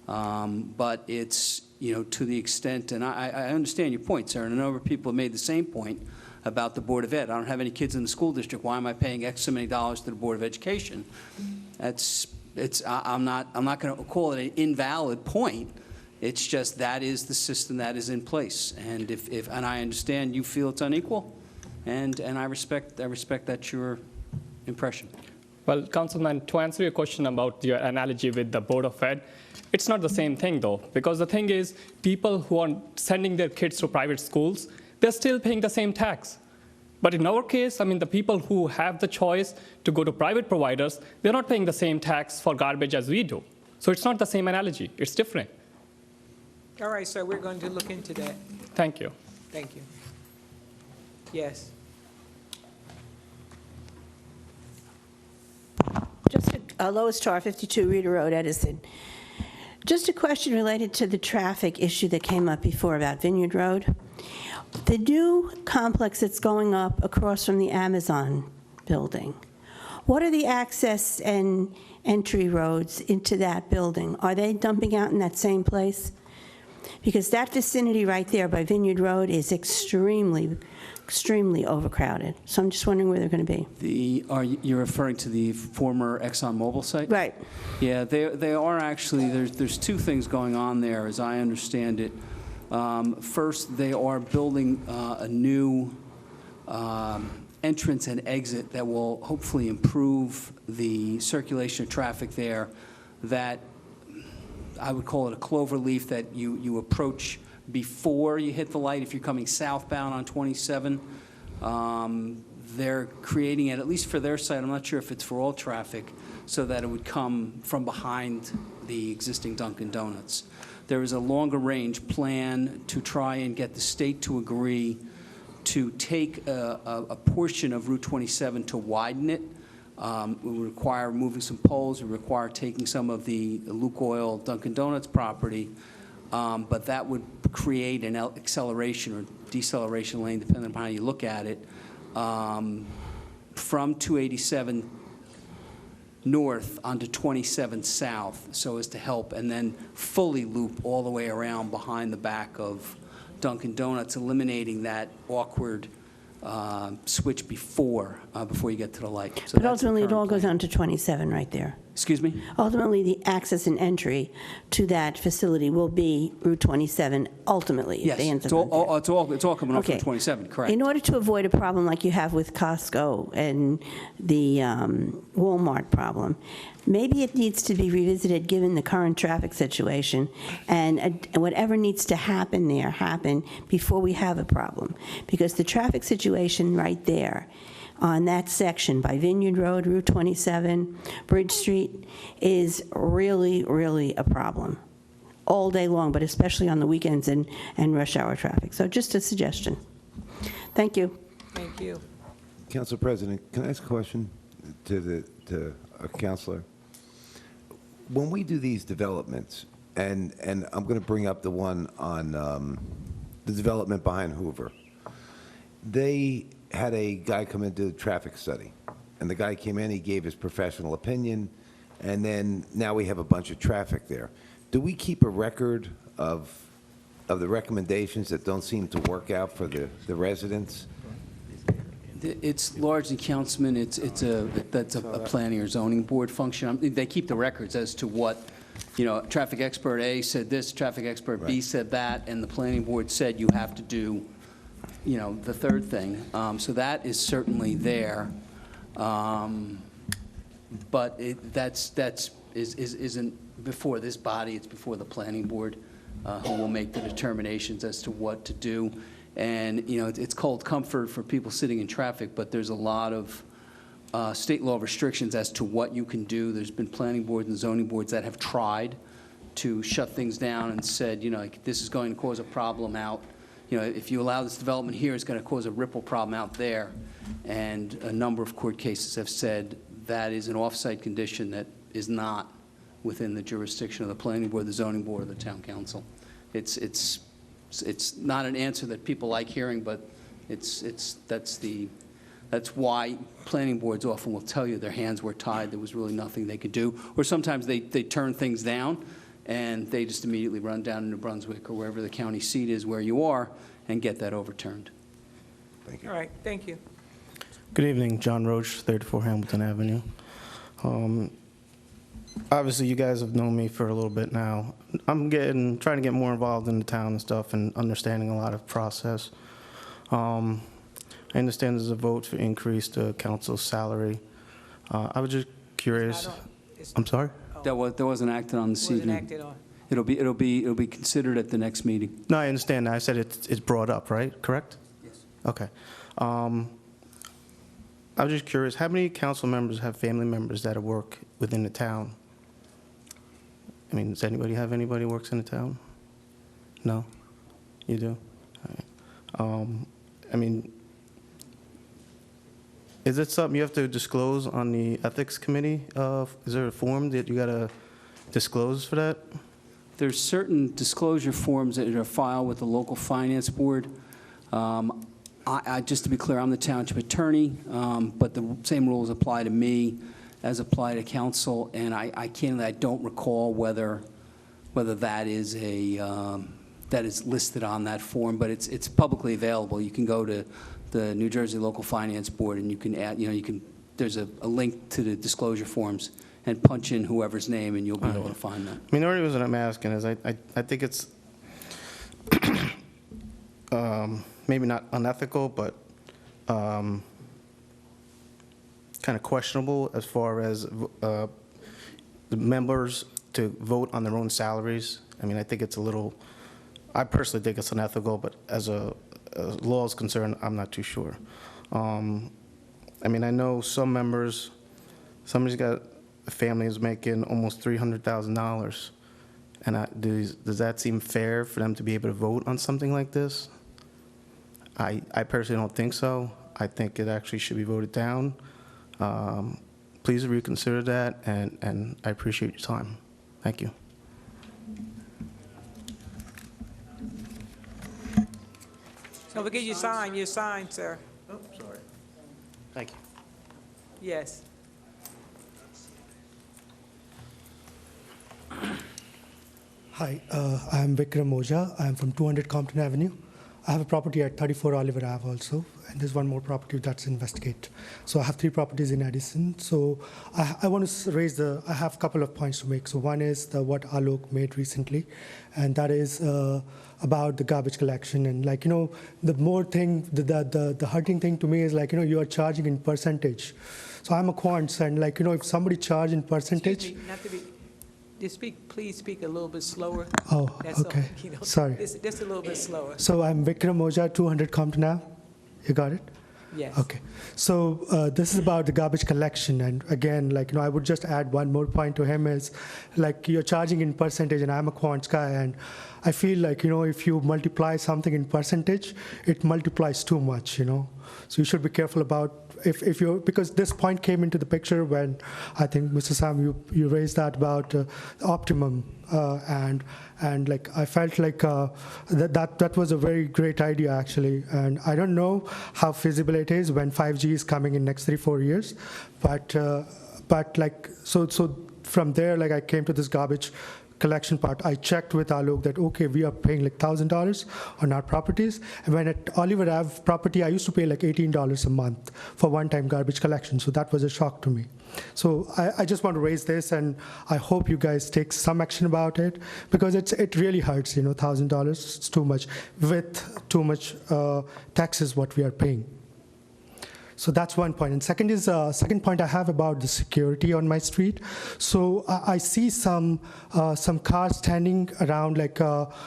But it's, to the extent, and I understand your point, sir, and a number of people have made the same point about the Board of Ed. I don't have any kids in the school district. Why am I paying X so many dollars to the Board of Education? I'm not going to call it an invalid point. It's just that is the system that is in place. And and I understand you feel it's unequal, and I respect that's your impression.
Well, Councilman, to answer your question about your analogy with the Board of Ed, it's not the same thing, though, because the thing is, people who are sending their kids to private schools, they're still paying the same tax. But in our case, the people who have the choice to go to private providers, they're not paying the same tax for garbage as we do. So it's not the same analogy. It's different.
All right, sir, we're going to look into that.
Thank you.
Thank you. Yes.
Just Lois Tarr, 52 Reeder Road, Edison. Just a question related to the traffic issue that came up before about Vineyard Road. The new complex that's going up across from the Amazon building, what are the access and entry roads into that building? Are they dumping out in that same place? Because that vicinity right there by Vineyard Road is extremely overcrowded. So I'm just wondering where they're going to be.
You're referring to the former ExxonMobil site?
Right.
Yeah, they are actually, there's two things going on there, as I understand it. First, they are building a new entrance and exit that will hopefully improve the circulation of traffic there. That I would call it a clover leaf that you approach before you hit the light. If you're coming southbound on 27, they're creating it, at least for their site, I'm not sure if it's for all traffic, so that it would come from behind the existing Dunkin' Donuts. There is a longer range plan to try and get the state to agree to take a portion of Route 27 to widen it. It would require moving some poles, it would require taking some of the Lukoil Dunkin' Donuts property, but that would create an acceleration or deceleration lane, depending on how you look at it, from 287 north onto 27 south, so as to help, and then fully loop all the way around behind the back of Dunkin' Donuts, eliminating that awkward switch before you get to the light. So
But ultimately, it all goes on to 27 right there.
Excuse me?
Ultimately, the access and entry to that facility will be Route 27, ultimately. if
Yes,
they end
it's
up
all,
there.
it's all coming off
Okay.
of 27, correct.
In order to avoid a problem like you have with Costco and the Walmart problem, maybe it needs to be revisited given the current traffic situation, and whatever needs to happen there, happen before we have a problem. Because the traffic situation right there on that section by Vineyard Road, Route 27, Bridge Street, is really, really a problem all day long, but especially on the weekends and rush hour traffic. So just a suggestion. Thank you.
Thank you.
Council President, can I ask a question to a counselor? When we do these developments, and I'm going to bring up the one on the development behind Hoover, they had a guy come into the traffic study, and the guy came in, he gave his professional opinion, and then now we have a bunch of traffic there. Do we keep a record of the recommendations that don't seem to work out for the residents?
It's largely, Councilman, that's a planning or zoning board function. They keep the records as to what, traffic expert A said this, traffic expert B said that, and the planning board said you have to do, the third thing. So that is certainly there. But isn't before this body, it's before the planning board, who will make the determinations as to what to do. And, it's cold comfort for people sitting in traffic, but there's a lot of state law restrictions as to what you can do. There's been planning boards and zoning boards that have tried to shut things down and said, this is going to cause a problem out. If you allow this development here, it's going to cause a ripple problem out there. And a number of court cases have said that is an off-site condition that is not within the jurisdiction of the planning board, the zoning board, or the town council. It's not an answer that people like hearing, but that's why planning boards often will tell you their hands were tied. There was really nothing they could do. Or sometimes they turn things down, and they just immediately run down to New Brunswick or wherever the county seat is where you are and get that overturned.
Thank you.
All right, thank you.
Good evening, John Roach, 34 Hamilton Avenue. Obviously, you guys have known me for a little bit now. I'm trying to get more involved in the town and stuff and understanding a lot of process. I understand there's a vote for increase to council's salary. I was just curious. I'm sorry?
That wasn't acted on this evening.
Wasn't acted on.
It'll be considered at the next meeting.
No, I understand that. I said it's brought up, right? Correct?
Yes.
Okay. I was just curious, how many council members have family members that work within the town? I mean, does anybody have anybody who works in the town? No? You do? All right. I mean, is it something you have to disclose on the ethics committee? Is there a form that you got to disclose for that?
There's certain disclosure forms that are filed with the local finance board. Just to be clear, I'm the township attorney, but the same rules apply to me as apply to council, and I don't recall whether that is that is listed on that form, but it's publicly available. You can go to the New Jersey Local Finance Board, and you can add, there's a link to the disclosure forms, and punch in whoever's name, and you'll be able to find that.
I mean, the only reason I'm asking is I think it's maybe not unethical, but kind of questionable as far as the members to vote on their own salaries. I mean, I think it's a little, I personally think it's unethical, but as law is concerned, I'm not too sure. I mean, I know some members, somebody's got a family who's making almost $300,000, and does that seem fair for them to be able to vote on something like this? I personally don't think so. I think it actually should be voted down. Please reconsider that, and I appreciate your time. Thank you.
So we'll get your sign, sir.
Oh, sorry. Thank you.
Yes.
Hi, I'm Vikram Oja. I'm from 200 Compton Avenue.
I have a property at 34 Oliver Ave also, and there's one more property that's investigate. So I have 3 properties in Edison. So I want to I have a couple of points to make. So one is what Alok made recently, and that is about the garbage collection. And like, the more thing, the hurting thing to me is like, you are charging in percentage. So I'm a quants, and like, if somebody charge in percentage.
Excuse me, not to be, please speak a little bit slower.
Oh,
That's all,
okay. Sorry.
Just a little bit slower.
So I'm Vikram Oja, 200 Compton Ave. You got it?
Yes.
Okay. So this is about the garbage collection. And again, like, I would just add one more point to him is, like, you're charging in percentage, and I'm a quants guy, and I feel like, if you multiply something in percentage, it multiplies too much, So you should be careful about if you're, because this point came into the picture when I think, Mr. Sam, you raised that about optimum, and like I felt like that was a very great idea actually, and I don't know how feasible it is when 5G is coming in next 3-4 years, but like so from there, like I came to this garbage collection part. I checked with Alok that, okay, we are paying like $1,000 on our properties. And when at Oliver Ave property, I used to pay like $18 a month for one-time garbage collection. So that was a shock to me. So I just want to raise this, and I hope you guys take some action about it, because it really hurts, $1,000 is too much with too much taxes what we are paying. So that's one point. And second point I have about the security on my street. So I see some cars standing around, like I'm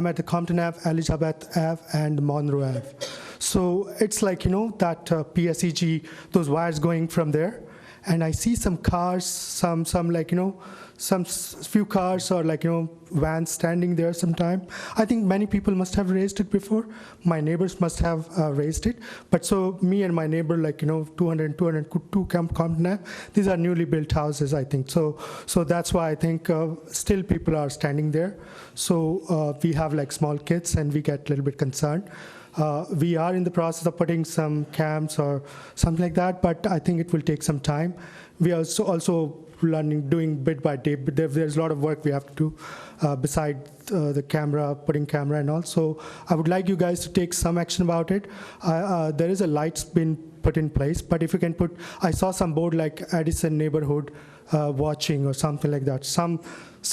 at the Compton Ave, Elizabeth Ave, and Monroe Ave. So it's like, that PSEG, those wires going from there. And I see some cars, some like, some few cars or like, vans standing there sometime. I think many people must have raised it before. My neighbors must have raised it. But so me and my neighbor, like, 202 Compton Ave, these are newly built houses, I think. So that's why I think still people are standing there. So we have like small kids, and we get a little bit concerned. We are in the process of putting some cams or something like that, but I think it will take some time. We are also learning, doing bit by day, but there's a lot of work we have to do beside the camera, putting camera and all. So I would like you guys to take some action about it. There is a lights been put in place, but if you can put, I saw some board like Edison neighborhood watching or something like that. Some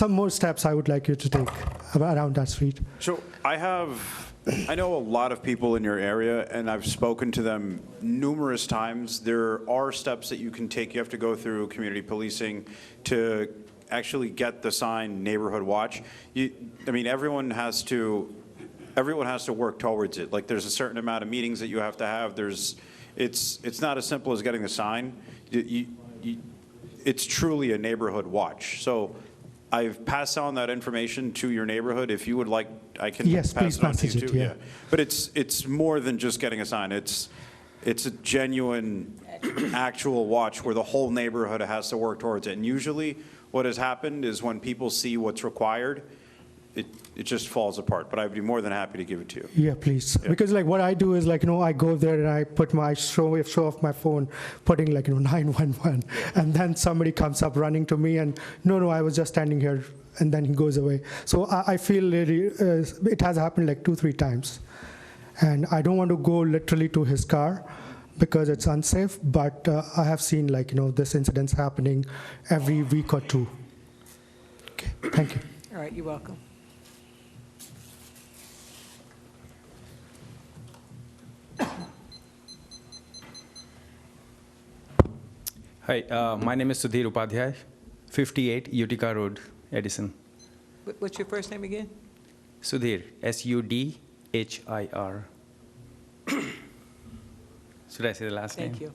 more steps I would like you to take around that street.
So I know a lot of people in your area, and I've spoken to them numerous times. There are steps that you can take. You have to go through community policing to actually get the sign neighborhood watch. Everyone has to work towards it. Like, there's a certain amount of meetings that you have to have. It's not as simple as getting the sign. It's truly a neighborhood watch. So I've passed on that information to your neighborhood. If you would like, I can pass it on to you too. Yeah. But it's more than just getting a sign. It's a genuine, actual watch where the whole neighborhood has to work towards it. And usually what has happened is when people see what's required, it just falls apart. But I'd be more than happy to give it to you.
Yeah, please. Yeah. Because like what I do is like, I go there and I put my show off my phone, putting like, 911. And then somebody comes up running to me and, no, I was just standing here. And then he goes away. So I feel really, it has happened like 2-3 times. And I don't want to go literally to his car because it's unsafe. But I have seen like, this incidents happening every week or two. Okay, thank you.
All right, you're welcome.
Hi, my name is Sudhir Upadhyay, 58 Utica Road, Edison.
What's your first name again?
Sudhir, S-U-D-H-I-R. Should I say the last name?
Thank you.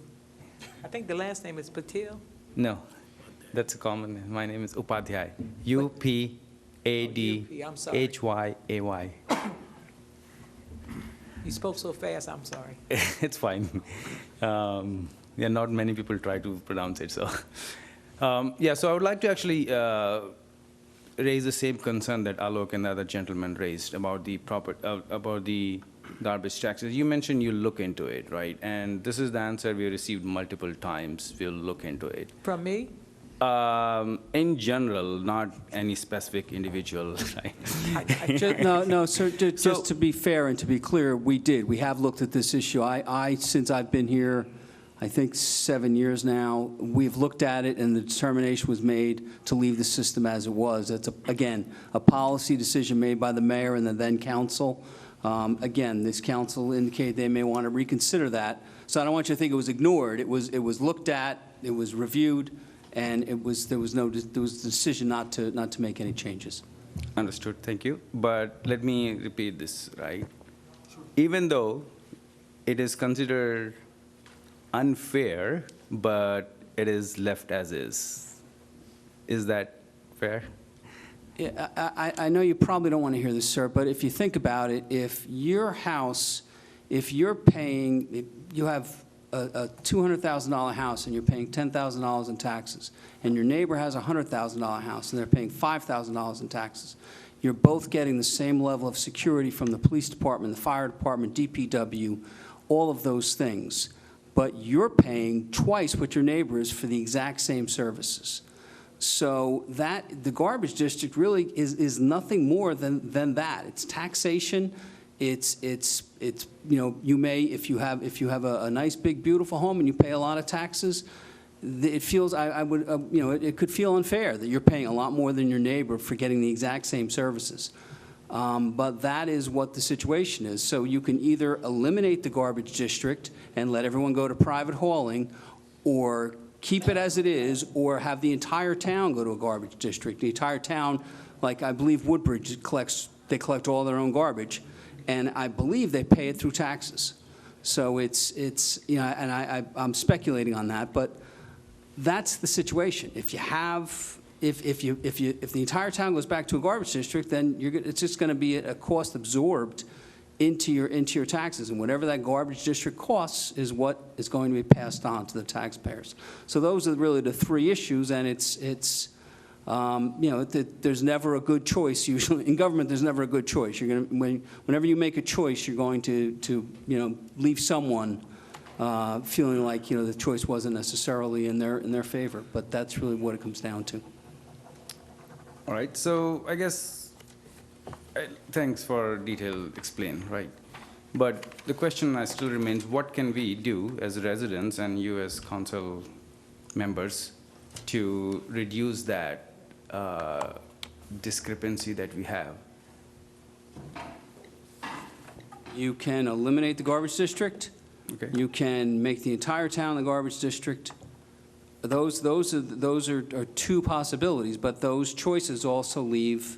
I think the last name is Patil.
No, that's a common name. My name is Upadhyay, U-P-A-D-H-Y-A-Y.
You spoke so fast, I'm sorry.
It's fine. Not many people try to pronounce it, so. So I would like to actually raise the same concern that Alok and the other gentleman raised about the garbage taxes. You mentioned you'll look into it, right? And this is the answer we received multiple times. We'll look into it.
From me?
In general, not any specific individual, right?
No, sir, just to be fair and to be clear, we did. We have looked at this issue. Since I've been here, I think 7 years now, we've looked at it, and the determination was made to leave the system as it was. That's, again, a policy decision made by the mayor and the then council. Again, this council indicated they may want to reconsider that. So I don't want you to think it was ignored. It was looked at, it was reviewed, and there was a decision not to make any changes.
Understood, thank you. But let me repeat this, right? Even though it is considered unfair, but it is left as is. Is that fair?
Yeah, I know you probably don't want to hear this, sir, but if you think about it, if your house, if you're paying, if you have a $200,000 house and you're paying $10,000 in taxes, and your neighbor has a $100,000 house and they're paying $5,000 in taxes, you're both getting the same level of security from the police department, the fire department, DPW, all of those things. But you're paying twice what your neighbor is for the exact same services. So the garbage district really is nothing more than that. It's taxation. It's you may, if you have a nice big beautiful home and you pay a lot of taxes, it feels it could feel unfair that you're paying a lot more than your neighbor for getting the exact same services. But that is what the situation is. So you can either eliminate the garbage district and let everyone go to private hauling, or keep it as it is, or have the entire town go to a garbage district. The entire town, like I believe Woodbridge they collect all their own garbage, and I believe they pay it through taxes. So it's and I'm speculating on that, but that's the situation. If you have, if the entire town goes back to a garbage district, then it's just going to be a cost absorbed into your taxes, and whatever that garbage district costs is what is going to be passed on to the taxpayers. So those are really the three issues, and there's never a good choice. Usually in government, there's never a good choice. You're going to, whenever you make a choice, you're going to leave someone feeling like the choice wasn't necessarily in their favor. But that's really what it comes down to.
All right, so I guess, thanks for detailed explain, right? But the question still remains, what can we do as residents and you as council members to reduce that discrepancy that we have?
You can eliminate the garbage district.
Okay.
You can make the entire town the garbage district. Those are two possibilities, but those choices also leave,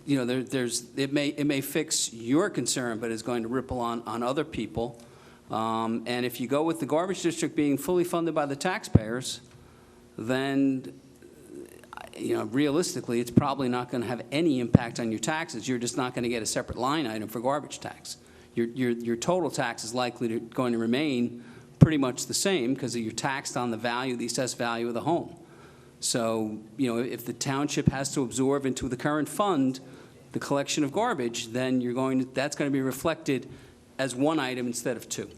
it may fix your concern, but it's going to ripple on other people. And if you go with the garbage district being fully funded by the taxpayers, then realistically, it's probably not going to have any impact on your taxes. You're just not going to get a separate line item for garbage tax. Your total tax is likely going to remain pretty much the same because you're taxed on the assessed value of the home. So, if the township has to absorb into the current fund the collection of garbage, then that's going to be reflected as one item instead of two.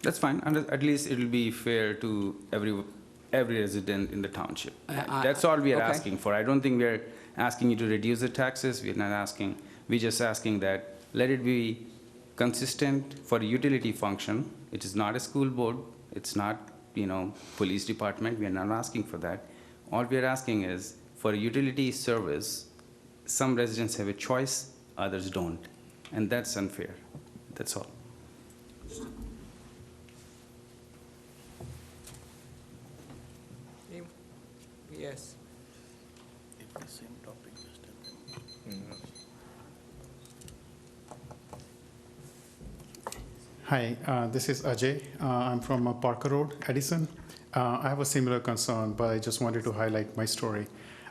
That's fine, and at least it'll be fair to every resident in the township. That's all we are
okay.
asking for. I don't think we're asking you to reduce the taxes. We're not asking. We're just asking that let it be consistent for a utility function. It is not a school board. It's not, police department. We are not asking for that. All we are asking is for a utility service, some residents have a choice, others don't. And that's unfair. That's all.
Yes.
Hi, this is Ajay. I'm from Parker Road, Edison. I have a similar concern, but I just wanted to highlight my story.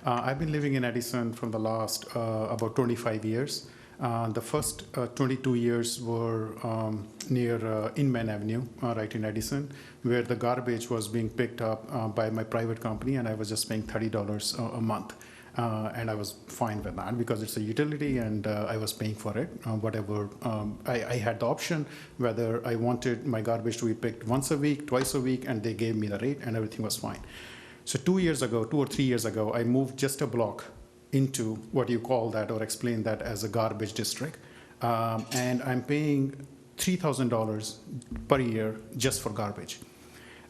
I've been living in Edison for the last about 25 years. The first 22 years were near Inman Avenue, right in Edison, where the garbage was being picked up by my private company, and I was just paying $30 a month. And I was fine with that because it's a utility and I was paying for it. Whatever, I had the option whether I wanted my garbage to be picked once a week, twice a week, and they gave me the rate and everything was fine. So 2 or 3 years ago, I moved just a block into what you call that or explain that as a garbage district. And I'm paying $3,000 per year just for garbage.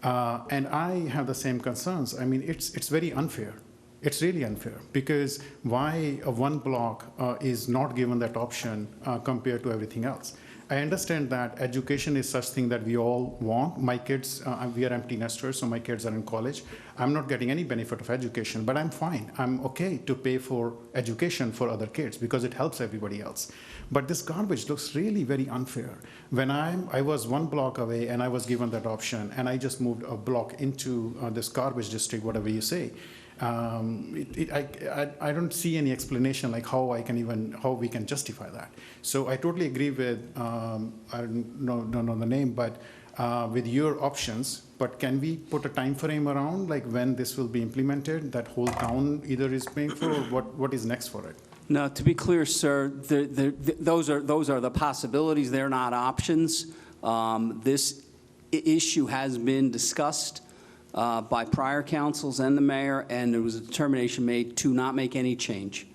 And I have the same concerns. I mean, it's very unfair. It's really unfair because why one block is not given that option compared to everything else? I understand that education is such thing that we all want. My kids, we are empty nesters, so my kids are in college. I'm not getting any benefit of education, but I'm fine. I'm okay to pay for education for other kids because it helps everybody else. But this garbage looks really very unfair. When I was 1 block away and I was given that option, and I just moved a block into this garbage district, whatever you say. I don't see any explanation like how we can justify that. So I totally agree with, I don't know the name, but with your options, but can we put a time frame around like when this will be implemented, that whole town either is paying for, or what is next for it?
No, to be clear, sir, those are the possibilities. They're not options. This issue has been discussed by prior councils and the mayor, and there was a determination made to not make any change.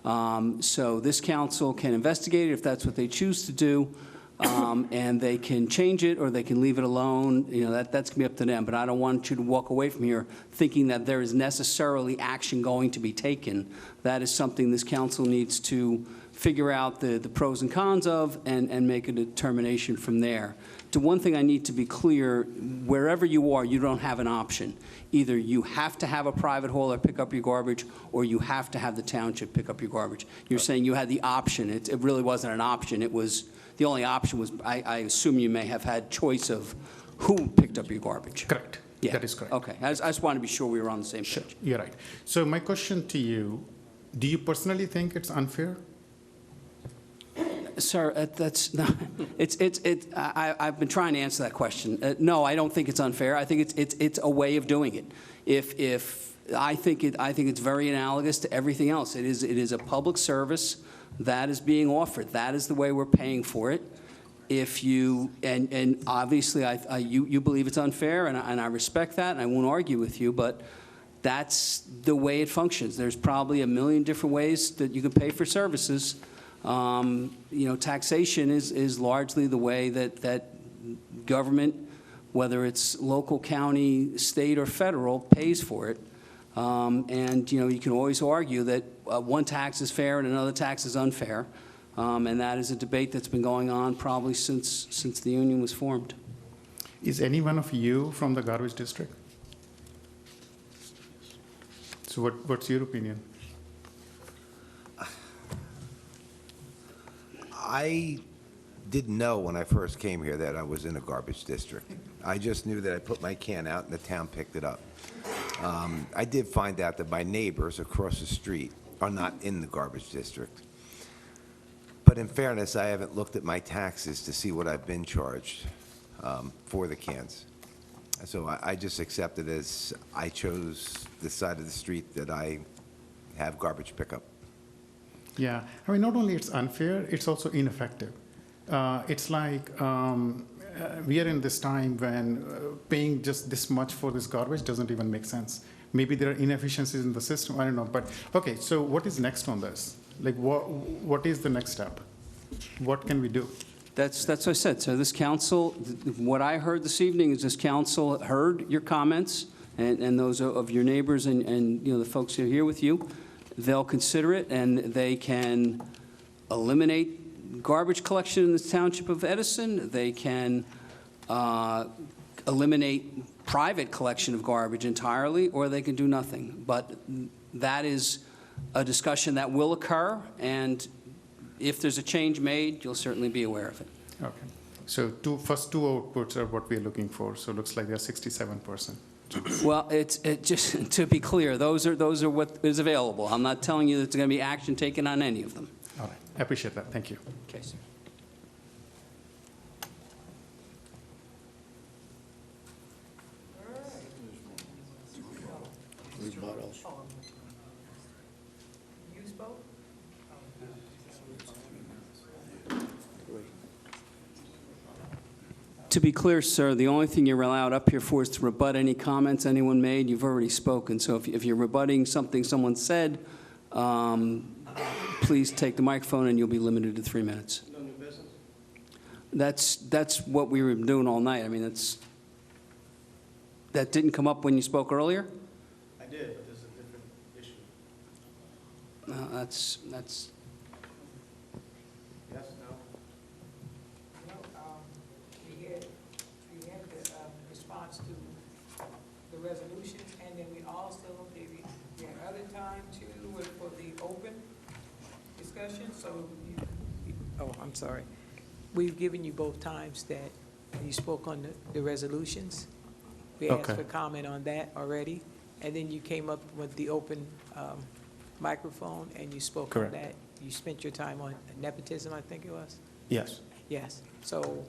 So this council can investigate it if that's what they choose to do, and they can change it or they can leave it alone. You know, that's going to be up to them. But I don't want you to walk away from here thinking that there is necessarily action going to be taken. That is something this council needs to figure out the pros and cons of and make a determination from there. To one thing I need to be clear, wherever you are, you don't have an option. Either you have to have a private hauler pick up your garbage, or you have to have the township pick up your garbage. You're saying you had the option. It really wasn't an option. It was, the only option was, I assume you may have had choice of who picked up your garbage.
Correct.
Yeah.
That is correct.
Okay. I just want to be sure we were on the same page.
Sure. You're right. So my question to you, do you personally think it's unfair?
Sir, that's not, I've been trying to answer that question. No, I don't think it's unfair. I think it's a way of doing it. If I think it's very analogous to everything else. It is a public service that is being offered. That is the way we're paying for it. If you, and obviously you believe it's unfair, and I respect that, and I won't argue with you, but that's the way it functions. There's probably a million different ways that you can pay for services. You know, taxation is largely the way that government, whether it's local, county, state, or federal, pays for it. And, you know, you can always argue that one tax is fair and another tax is unfair. And that is a debate that's been going on probably since the union was formed.
Is any one of you from the garbage district? So what's your opinion?
I didn't know when I first came here that I was in a garbage district. I just knew that I put my can out and the town picked it up. I did find out that my neighbors across the street are not in the garbage district. But in fairness, I haven't looked at my taxes to see what I've been charged for the cans. So I just accept it as I chose the side of the street that I have garbage pickup.
Yeah, I mean, not only it's unfair, it's also ineffective. It's like we are in this time when paying just this much for this garbage doesn't even make sense. Maybe there are inefficiencies in the system, I don't know. But, okay, so what is next on this? Like, what is the next step? What can we do?
That's what I said. So this council, what I heard this evening is this council heard your comments and those of your neighbors and you know, the folks who are here with you. They'll consider it, and they can eliminate garbage collection in the township of Edison. They can eliminate private collection of garbage entirely, or they can do nothing. But that is a discussion that will occur, and if there's a change made, you'll certainly be aware of it.
Okay. So first two outputs are what we're looking for. So it looks like they're 67%.
Well, it just to be clear, those are what is available. I'm not telling you that there's going to be action taken on any of them.
All right. I appreciate that. Thank you.
Okay, sir. To be clear, sir, the only thing you're allowed up here for is to rebut any comments anyone made. You've already spoken, so if you're rebutting something someone said, please take the microphone and you'll be limited to 3 minutes.
No new business?
That's what we were doing all night. I mean, that didn't come up when you spoke earlier?
I did, but there's a different issue.
No, that's,
Yes, no?
We had the response to the resolution, and then we also, we had other time too for the open discussion, so I'm sorry. We've given you both times that you spoke on the resolutions. We asked
Okay.
for comment on that already, and then you came up with the open microphone, and you spoke on
Correct.
that. You spent your time on nepotism, I think it was?
Yes.
Yes. So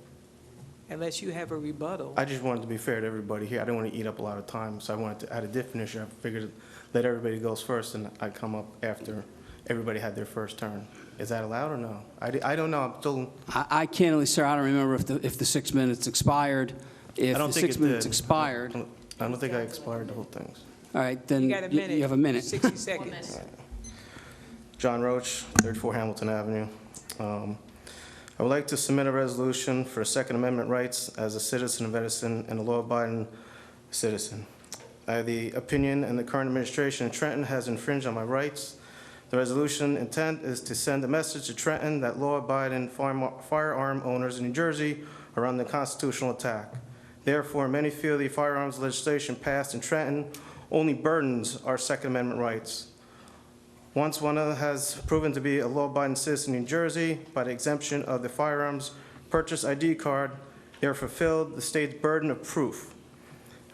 unless you have a rebuttal.
I just wanted to be fair to everybody here. I didn't want to eat up a lot of time, so I wanted to add a different issue. I figured let everybody goes first, and I come up after everybody had their first turn. Is that allowed or no? I don't know. I'm still.
I can't really, sir, I don't remember if the 6 minutes expired. If
I don't
the
think
6
it
minutes
did.
expired,
I don't think I expired the whole thing.
all right, then
You got a minute.
you have a minute.
60 seconds.
John Roach, 34 Hamilton Avenue. I would like to submit a resolution for Second Amendment rights as a citizen of Edison and a law-abiding citizen. I have the opinion and the current administration in Trenton has infringed on my rights. The resolution intent is to send a message to Trenton that law-abiding firearm owners in New Jersey are under constitutional attack. Therefore, many feel the firearms legislation passed in Trenton only burdens our Second Amendment rights. Once one has proven to be a law-abiding citizen in New Jersey by the exemption of the firearms purchase ID card, they are fulfilled the state's burden of proof.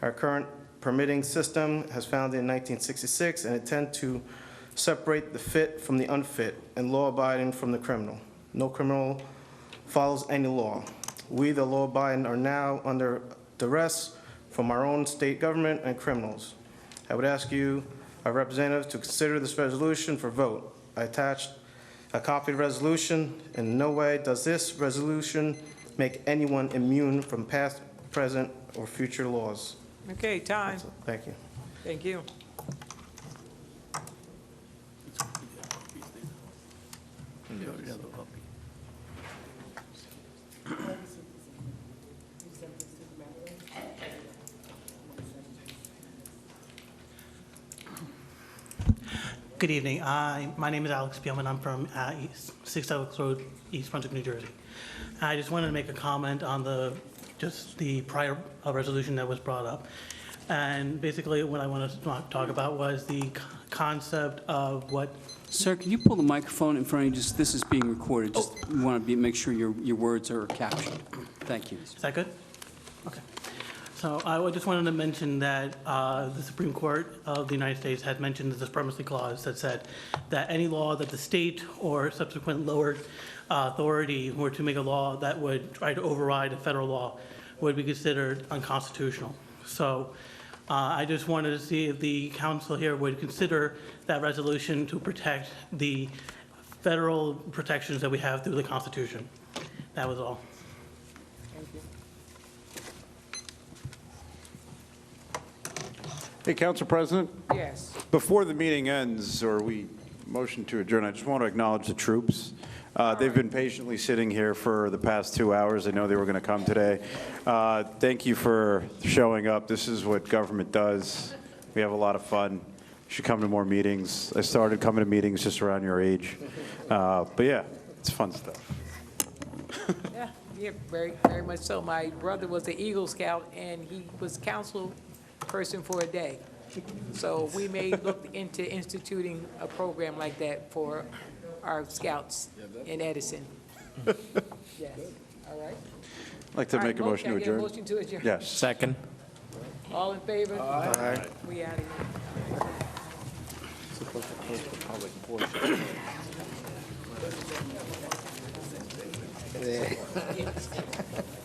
Our current permitting system has founded in 1966 and intend to separate the fit from the unfit and law-abiding from the criminal. No criminal follows any law. We, the law-abiding, are now under duress from our own state government and criminals. I would ask you, our representatives, to consider this resolution for vote. I attached a copy of the resolution. In no way does this resolution make anyone immune from past, present, or future laws.
Okay, time.
Thank you.
Thank you.
Good evening. My name is Alex Bierman. I'm from 6 Oaks Road, East Brunswick, New Jersey. I just wanted to make a comment on the prior resolution that was brought up. And basically what I wanted to talk about was the concept of what...
Sir, can you pull the microphone in front of you? This is being recorded. Just want to make sure your words are captured. Thank you.
Is that good? Okay. So I just wanted to mention that the Supreme Court of the United States had mentioned the supremacy clause that said that any law that the state or subsequent lower authority were to make a law that would try to override a federal law would be considered unconstitutional. So I just wanted to see if the council here would consider that resolution to protect the federal protections that we have through the Constitution. That was all.
Hey, Council President?
Yes.
Before the meeting ends, or we motion to adjourn, I just want to acknowledge the troops. They've been patiently sitting here for the past 2 hours. I know they were going to come today. Thank you for showing up. This is what government does. We have a lot of fun. You should come to more meetings. I started coming to meetings just around your age. But yeah, it's fun stuff.
Yeah, very, very much so. My brother was an Eagle Scout, and he was council person for a day. So we may look into instituting a program like that for our scouts in Edison. Yes, all right.
I'd like to make a motion to
Can I get a
adjourn.
motion to adjourn?
Yes.
Second.
All in favor?
Aye.
We out of here.
Yeah.